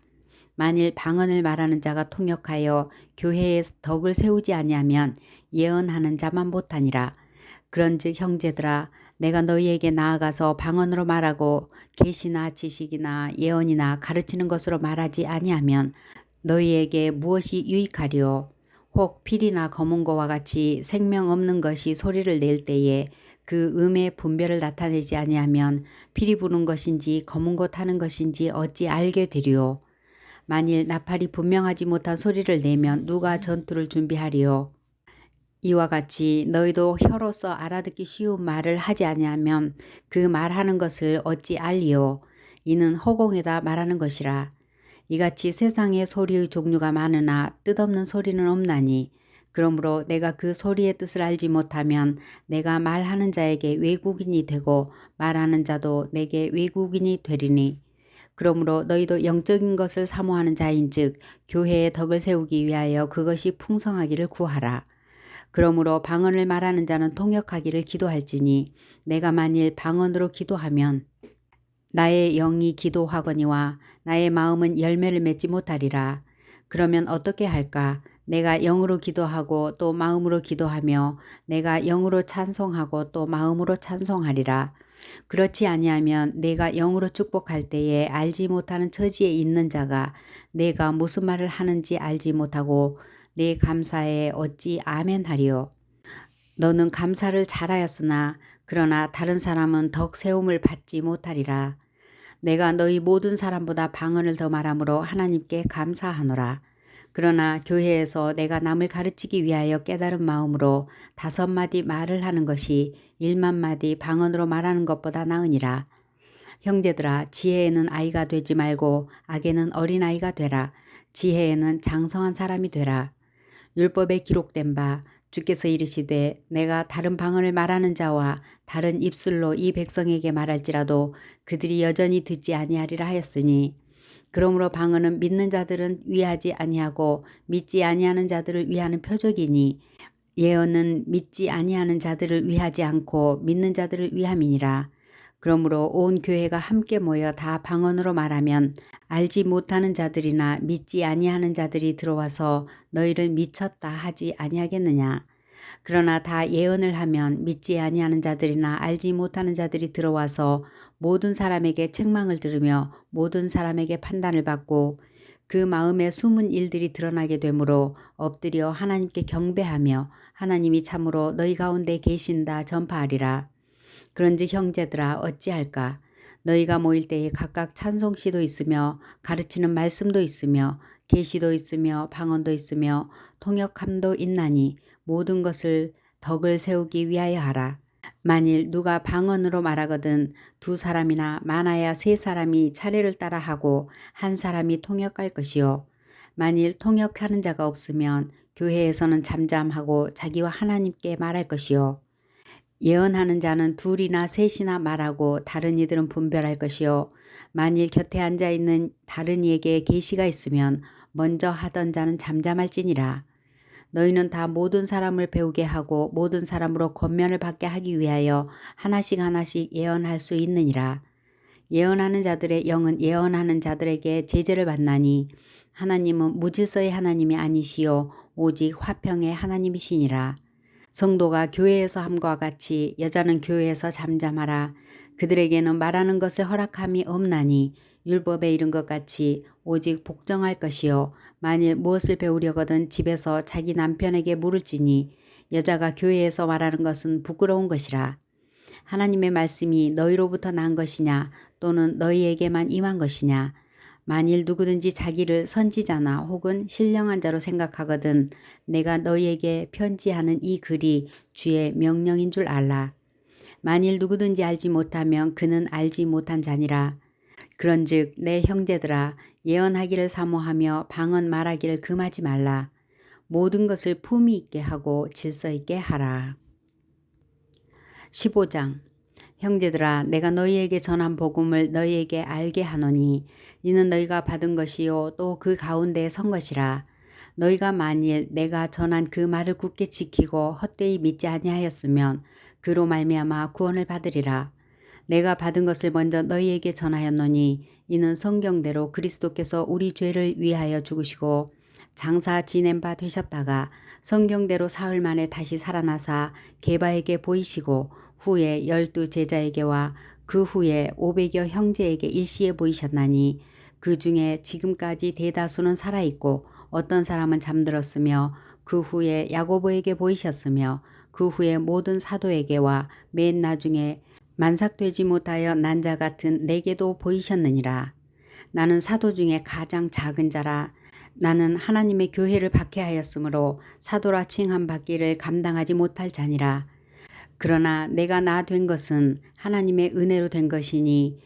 만일 방언을 말하는 자가 통역하여 교회의 덕을 세우지 아니하면 예언하는 자만 못하니라. 그런즉 형제들아 내가 너희에게 나아가서 방언으로 말하고 계시나 지식이나 예언이나 가르치는 것으로 말하지 아니하면 너희에게 무엇이 유익하리요. 혹 필이나 검은 거와 같이 생명 없는 것이 소리를 낼 때에 그 음의 분별을 나타내지 아니하면 필이 부는 것인지 검은 거 타는 것인지 어찌 알게 되리요. 만일 나팔이 분명하지 못한 소리를 내면 누가 전투를 준비하리요. 이와 같이 너희도 혀로서 알아듣기 쉬운 말을 하지 아니하면 그 말하는 것을 어찌 알리요. 이는 허공에다 말하는 것이라. 이같이 세상에 소리의 종류가 많으나 뜻없는 소리는 없나니 그러므로 내가 그 소리의 뜻을 알지 못하면 내가 말하는 자에게 외국인이 되고 말하는 자도 내게 외국인이 되리니 그러므로 너희도 영적인 것을 사모하는 자인즉 교회의 덕을 세우기 위하여 그것이 풍성하기를 구하라. 그러므로 방언을 말하는 자는 통역하기를 기도할지니 내가 만일 방언으로 기도하면 나의 영이 기도하거니와 나의 마음은 열매를 맺지 못하리라. 그러면 어떻게 할까? 내가 영으로 기도하고 또 마음으로 기도하며 내가 영으로 찬송하고 또 마음으로 찬송하리라. 그렇지 아니하면 내가 영으로 축복할 때에 알지 못하는 처지에 있는 자가 내가 무슨 말을 하는지 알지 못하고 내 감사에 어찌 아멘하리요. 너는 감사를 잘하였으나 그러나 다른 사람은 덕 세움을 받지 못하리라. 내가 너희 모든 사람보다 방언을 더 말함으로 하나님께 감사하노라. 그러나 교회에서 내가 남을 가르치기 위하여 깨달은 마음으로 5마디 말을 하는 것이 1만 마디 방언으로 말하는 것보다 나으니라. 형제들아, 지혜에는 아이가 되지 말고 악에는 어린아이가 되라. 지혜에는 장성한 사람이 되라. 율법에 기록된 바 주께서 이르시되 내가 다른 방언을 말하는 자와 다른 입술로 이 백성에게 말할지라도 그들이 여전히 듣지 아니하리라 하였으니, 그러므로 방언은 믿는 자들은 위하지 아니하고 믿지 아니하는 자들을 위하는 표적이니 예언은 믿지 아니하는 자들을 위하지 않고 믿는 자들을 위함이니라. 그러므로 온 교회가 함께 모여 다 방언으로 말하면 알지 못하는 자들이나 믿지 아니하는 자들이 들어와서 너희를 미쳤다 하지 아니하겠느냐. 그러나 다 예언을 하면 믿지 아니하는 자들이나 알지 못하는 자들이 들어와서 모든 사람에게 책망을 들으며 모든 사람에게 판단을 받고 그 마음에 숨은 일들이 드러나게 되므로 엎드려 하나님께 경배하며 하나님이 참으로 너희 가운데 계신다 전파하리라. 그런즉 형제들아, 어찌할까? 너희가 모일 때에 각각 찬송시도 있으며 가르치는 말씀도 있으며 계시도 있으며 방언도 있으며 통역함도 있나니 모든 것을 덕을 세우기 위하여 하라. 만일 누가 방언으로 말하거든 2사람이나 많아야 3사람이 차례를 따라 하고 1사람이 통역할 것이요. 만일 통역하는 자가 없으면 교회에서는 잠잠하고 자기와 하나님께 말할 것이요. 예언하는 자는 2이나 3이나 말하고 다른 이들은 분별할 것이요. 만일 곁에 앉아있는 다른 이에게 계시가 있으면 먼저 하던 자는 잠잠할지니라. 너희는 다 모든 사람을 배우게 하고 모든 사람으로 권면을 받게 하기 위하여 하나씩 하나씩 예언할 수 있느니라. 예언하는 자들의 영은 예언하는 자들에게 제재를 받나니 하나님은 무질서의 하나님이 아니시요 오직 화평의 하나님이시니라. 성도가 교회에서 함과 같이 여자는 교회에서 잠잠하라. 그들에게는 말하는 것을 허락함이 없나니 율법에 이른 것 같이 오직 복종할 것이요. 만일 무엇을 배우려거든 집에서 자기 남편에게 물을지니 여자가 교회에서 말하는 것은 부끄러운 것이라. 하나님의 말씀이 너희로부터 난 것이냐 또는 너희에게만 임한 것이냐. 만일 누구든지 자기를 선지자나 혹은 신령한 자로 생각하거든 내가 너희에게 편지하는 이 글이 주의 명령인 줄 알라. 만일 누구든지 알지 못하면 그는 알지 못한 자니라. 그런즉 내 형제들아, 예언하기를 사모하며 방언 말하기를 금하지 말라. 모든 것을 품위 있게 하고 질서 있게 하라. 15장. 형제들아, 내가 너희에게 전한 복음을 너희에게 알게 하노니 이는 너희가 받은 것이요 또 그 가운데에 선 것이라. 너희가 만일 내가 전한 그 말을 굳게 지키고 헛되이 믿지 아니하였으면 그로 말미암아 구원을 받으리라. 내가 받은 것을 먼저 너희에게 전하였노니 이는 성경대로 그리스도께서 우리 죄를 위하여 죽으시고 장사 지낸 바 되셨다가 성경대로 사흘 만에 다시 살아나사 게바에게 보이시고 후에 12 제자에게와 그 후에 500여 형제에게 일시에 보이셨나니 그 중에 지금까지 대다수는 살아있고 어떤 사람은 잠들었으며 그 후에 야고보에게 보이셨으며 그 후에 모든 사도에게와 맨 나중에 만삭되지 못하여 난 자 같은 내게도 보이셨느니라. 나는 사도 중에 가장 작은 자라. 나는 하나님의 교회를 박해하였으므로 사도라 칭함 받기를 감당하지 못할 자니라. 그러나 내가 나 된 것은 하나님의 은혜로 된 것이니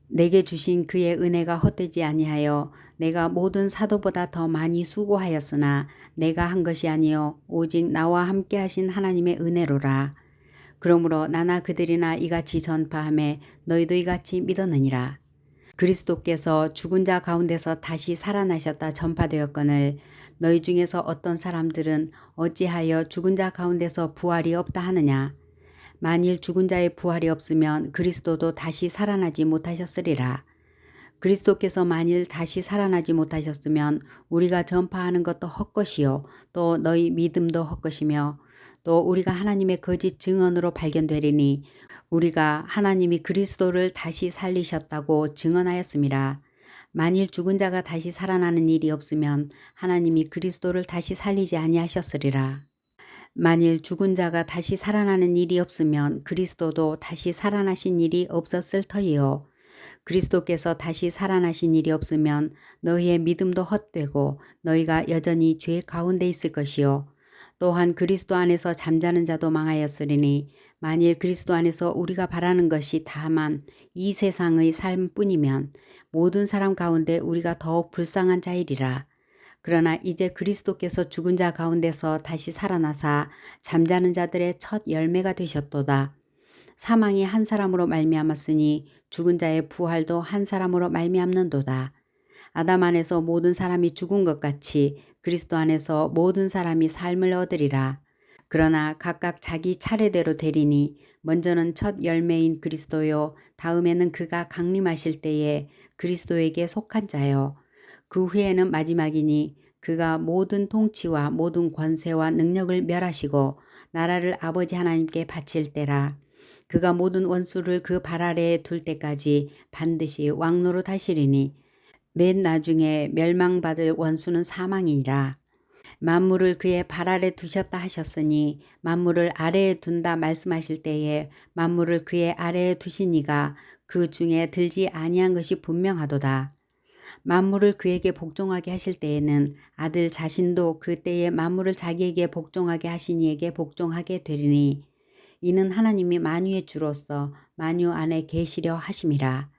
내게 주신 그의 은혜가 헛되지 아니하여 내가 모든 사도보다 더 많이 수고하였으나 내가 한 것이 아니요 오직 나와 함께 하신 하나님의 은혜로라. 그러므로 나나 그들이나 이같이 전파하매 너희도 이같이 믿었느니라. 그리스도께서 죽은 자 가운데서 다시 살아나셨다 전파되었거늘 너희 중에서 어떤 사람들은 어찌하여 죽은 자 가운데서 부활이 없다 하느냐. 만일 죽은 자의 부활이 없으면 그리스도도 다시 살아나지 못하셨으리라. 그리스도께서 만일 다시 살아나지 못하셨으면 우리가 전파하는 것도 헛것이요 또 너희 믿음도 헛것이며 또 우리가 하나님의 거짓 증언으로 발견되리니 우리가 하나님이 그리스도를 다시 살리셨다고 증언하였음이라. 만일 죽은 자가 다시 살아나는 일이 없으면 하나님이 그리스도를 다시 살리지 아니하셨으리라. 만일 죽은 자가 다시 살아나는 일이 없으면 그리스도도 다시 살아나신 일이 없었을 터이요. 그리스도께서 다시 살아나신 일이 없으면 너희의 믿음도 헛되고 너희가 여전히 죄 가운데 있을 것이요. 또한 그리스도 안에서 잠자는 자도 망하였으리니 만일 그리스도 안에서 우리가 바라는 것이 다만 이 세상의 삶뿐이면 모든 사람 가운데 우리가 더욱 불쌍한 자이리라. 그러나 이제 그리스도께서 죽은 자 가운데서 다시 살아나사 잠자는 자들의 첫 열매가 되셨도다. 사망이 한 사람으로 말미암았으니 죽은 자의 부활도 한 사람으로 말미암는도다. 아담 안에서 모든 사람이 죽은 것 같이 그리스도 안에서 모든 사람이 삶을 얻으리라. 그러나 각각 자기 차례대로 되리니 먼저는 첫 열매인 그리스도요 다음에는 그가 강림하실 때에 그리스도에게 속한 자요 그 후에는 마지막이니 그가 모든 통치와 모든 권세와 능력을 멸하시고 나라를 아버지 하나님께 바칠 때라. 그가 모든 원수를 그 발 아래에 둘 때까지 반드시 왕노로 하시리니 맨 나중에 멸망받을 원수는 사망이니라. 만물을 그의 발 아래 두셨다 하셨으니 만물을 아래에 둔다 말씀하실 때에 만물을 그의 아래에 두신 이가 그 중에 들지 아니한 것이 분명하도다. 만물을 그에게 복종하게 하실 때에는 아들 자신도 그때에 만물을 자기에게 복종하게 하신 이에게 복종하게 되리니 이는 하나님이 만유의 주로서 만유 안에 계시려 하심이라.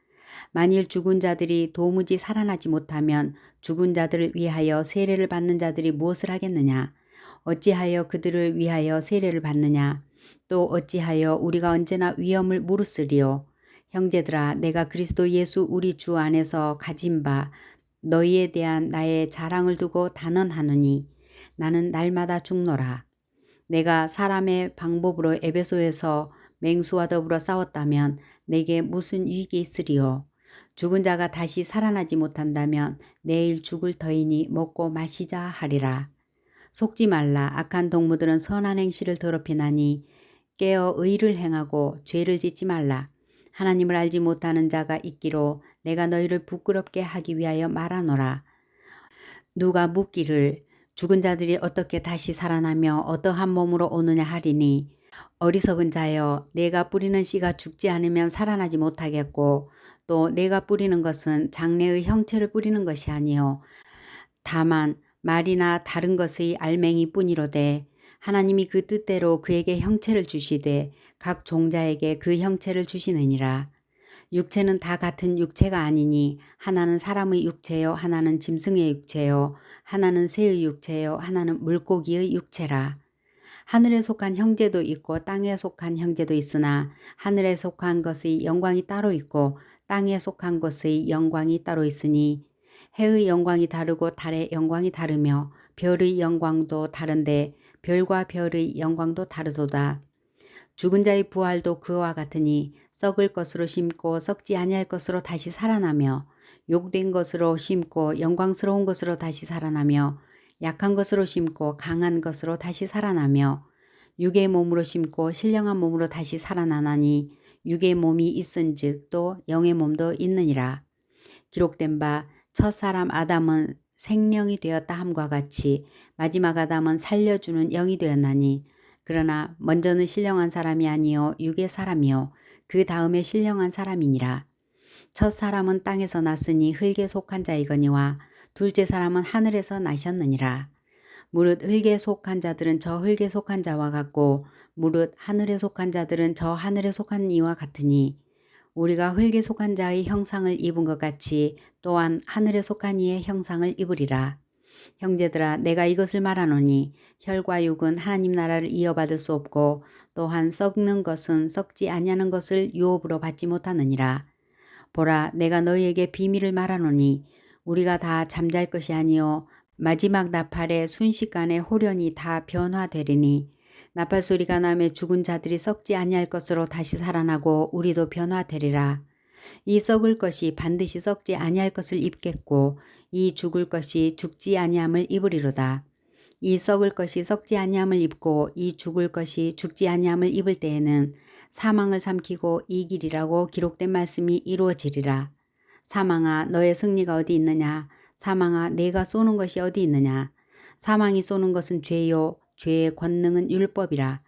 만일 죽은 자들이 도무지 살아나지 못하면 죽은 자들을 위하여 세례를 받는 자들이 무엇을 하겠느냐? 어찌하여 그들을 위하여 세례를 받느냐? 또 어찌하여 우리가 언제나 위험을 무릅쓰리요? 형제들아, 내가 그리스도 예수 우리 주 안에서 가진 바 너희에 대한 나의 자랑을 두고 단언하노니 나는 날마다 죽노라. 내가 사람의 방법으로 에베소에서 맹수와 더불어 싸웠다면 내게 무슨 유익이 있으리요? 죽은 자가 다시 살아나지 못한다면 내일 죽을 터이니 먹고 마시자 하리라. 속지 말라. 악한 동무들은 선한 행실을 더럽히나니 깨어 의를 행하고 죄를 짓지 말라. 하나님을 알지 못하는 자가 있기로 내가 너희를 부끄럽게 하기 위하여 말하노라. 누가 묻기를 죽은 자들이 어떻게 다시 살아나며 어떠한 몸으로 오느냐 하리니 어리석은 자여 내가 뿌리는 씨가 죽지 않으면 살아나지 못하겠고 또 내가 뿌리는 것은 장래의 형체를 뿌리는 것이 아니요 다만 말이나 다른 것의 알맹이 뿐이로되 하나님이 그 뜻대로 그에게 형체를 주시되 각 종자에게 그 형체를 주시느니라. 육체는 다 같은 육체가 아니니 하나는 사람의 육체요 하나는 짐승의 육체요 하나는 새의 육체요 하나는 물고기의 육체라. 하늘에 속한 형제도 있고 땅에 속한 형제도 있으나 하늘에 속한 것의 영광이 따로 있고 땅에 속한 것의 영광이 따로 있으니 해의 영광이 다르고 달의 영광이 다르며 별의 영광도 다른데 별과 별의 영광도 다르도다. 죽은 자의 부활도 그와 같으니 썩을 것으로 심고 썩지 아니할 것으로 다시 살아나며 욕된 것으로 심고 영광스러운 것으로 다시 살아나며 약한 것으로 심고 강한 것으로 다시 살아나며 육의 몸으로 심고 신령한 몸으로 다시 살아나나니 육의 몸이 있은즉 또 영의 몸도 있느니라. 기록된 바 첫사람 아담은 생령이 되었다 함과 같이 마지막 아담은 살려주는 영이 되었나니 그러나 먼저는 신령한 사람이 아니요 육의 사람이요 그 다음에 신령한 사람이니라. 첫 사람은 땅에서 났으니 흙에 속한 자이거니와 둘째 사람은 하늘에서 나셨느니라. 무릇 흙에 속한 자들은 저 흙에 속한 자와 같고 무릇 하늘에 속한 자들은 저 하늘에 속한 이와 같으니 우리가 흙에 속한 자의 형상을 입은 것 같이 또한 하늘에 속한 이의 형상을 입으리라. 형제들아 내가 이것을 말하노니 혈과 육은 하나님 나라를 이어받을 수 없고 또한 썩는 것은 썩지 아니하는 것을 유업으로 받지 못하느니라. 보라 내가 너희에게 비밀을 말하노니 우리가 다 잠잘 것이 아니요 마지막 나팔의 순식간에 홀연히 다 변화되리니 나팔 소리가 나며 죽은 자들이 썩지 아니할 것으로 다시 살아나고 우리도 변화되리라. 이 썩을 것이 반드시 썩지 아니할 것을 입겠고 이 죽을 것이 죽지 아니함을 입으리로다. 이 썩을 것이 썩지 아니함을 입고 이 죽을 것이 죽지 아니함을 입을 때에는 사망을 삼키고 이기리라고 기록된 말씀이 이루어지리라. 사망아 너의 승리가 어디 있느냐? 사망아 내가 쏘는 것이 어디 있느냐? 사망이 쏘는 것은 죄요 죄의 권능은 율법이라.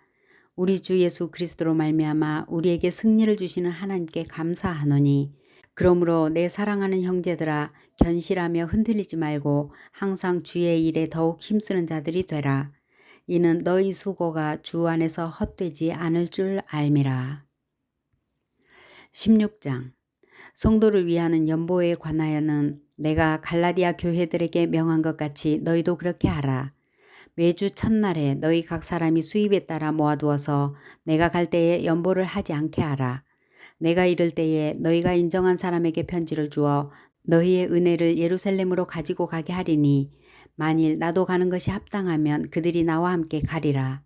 우리 주 예수 그리스도로 말미암아 우리에게 승리를 주시는 하나님께 감사하노니 그러므로 내 사랑하는 형제들아 견실하며 흔들리지 말고 항상 주의 일에 더욱 힘쓰는 자들이 되라. 이는 너희 수고가 주 안에서 헛되지 않을 줄 알미라. 16장 성도를 위하는 연보에 관하여는 내가 갈라디아 교회들에게 명한 것 같이 너희도 그렇게 하라. 매주 첫날에 너희 각 사람이 수입에 따라 모아두어서 내가 갈 때에 연보를 하지 않게 하라. 내가 이를 때에 너희가 인정한 사람에게 편지를 주어 너희의 은혜를 예루살렘으로 가지고 가게 하리니 만일 나도 가는 것이 합당하면 그들이 나와 함께 가리라.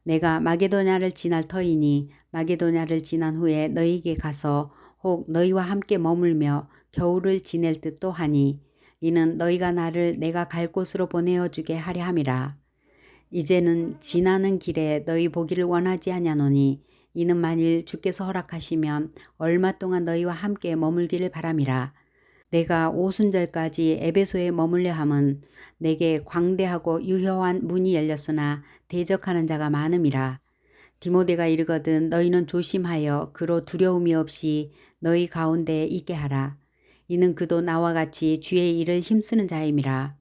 내가 마게도냐를 지날 터이니 마게도냐를 지난 후에 너희에게 가서 혹 너희와 함께 머물며 겨울을 지낼 듯도 하니 이는 너희가 나를 내가 갈 곳으로 보내어 주게 하려 함이라. 이제는 지나는 길에 너희 보기를 원하지 아니하노니 이는 만일 주께서 허락하시면 얼마 동안 너희와 함께 머물기를 바람이라. 내가 오순절까지 에베소에 머물려 함은 내게 광대하고 유효한 문이 열렸으나 대적하는 자가 많음이라. 디모데가 이르거든 너희는 조심하여 그로 두려움이 없이 너희 가운데 있게 하라. 이는 그도 나와 같이 주의 일을 힘쓰는 자임이라.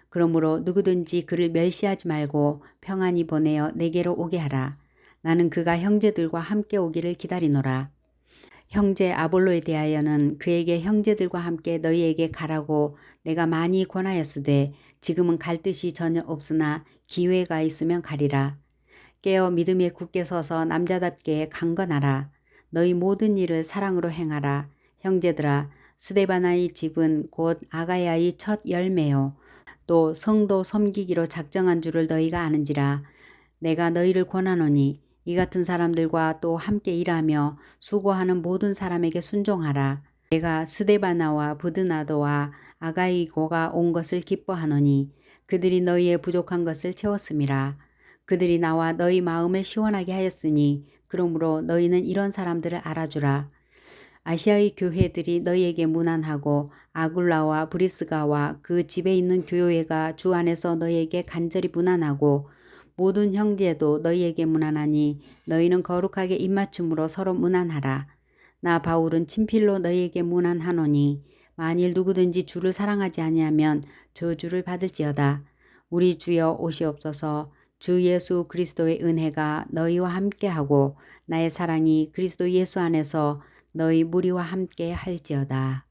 그러므로 누구든지 그를 멸시하지 말고 평안히 보내어 내게로 오게 하라. 나는 그가 형제들과 함께 오기를 기다리노라. 형제 아볼로에 대하여는 그에게 형제들과 함께 너희에게 가라고 내가 많이 권하였으되 지금은 갈 뜻이 전혀 없으나 기회가 있으면 가리라. 깨어 믿음에 굳게 서서 남자답게 강건하라. 너희 모든 일을 사랑으로 행하라. 형제들아 스데바나의 집은 곧 아가야의 첫 열매요. 또 성도 섬기기로 작정한 줄을 너희가 아는지라. 내가 너희를 권하노니 이 같은 사람들과 또 함께 일하며 수고하는 모든 사람에게 순종하라. 내가 스데바나와 부드나도와 아가이고가 온 것을 기뻐하노니 그들이 너희의 부족한 것을 채웠음이라. 그들이 나와 너희 마음을 시원하게 하였으니 그러므로 너희는 이런 사람들을 알아주라. 아시아의 교회들이 너희에게 문안하고 아굴라와 브리스가와 그 집에 있는 교회가 주 안에서 너희에게 간절히 문안하고 모든 형제도 너희에게 문안하니 너희는 거룩하게 입맞춤으로 서로 문안하라. 나 바울은 친필로 너희에게 문안하노니 만일 누구든지 주를 사랑하지 아니하면 저주를 받을지어다. 우리 주여 오시옵소서. 주 예수 그리스도의 은혜가 너희와 함께하고 나의 사랑이 그리스도 예수 안에서 너희 무리와 함께 할지어다.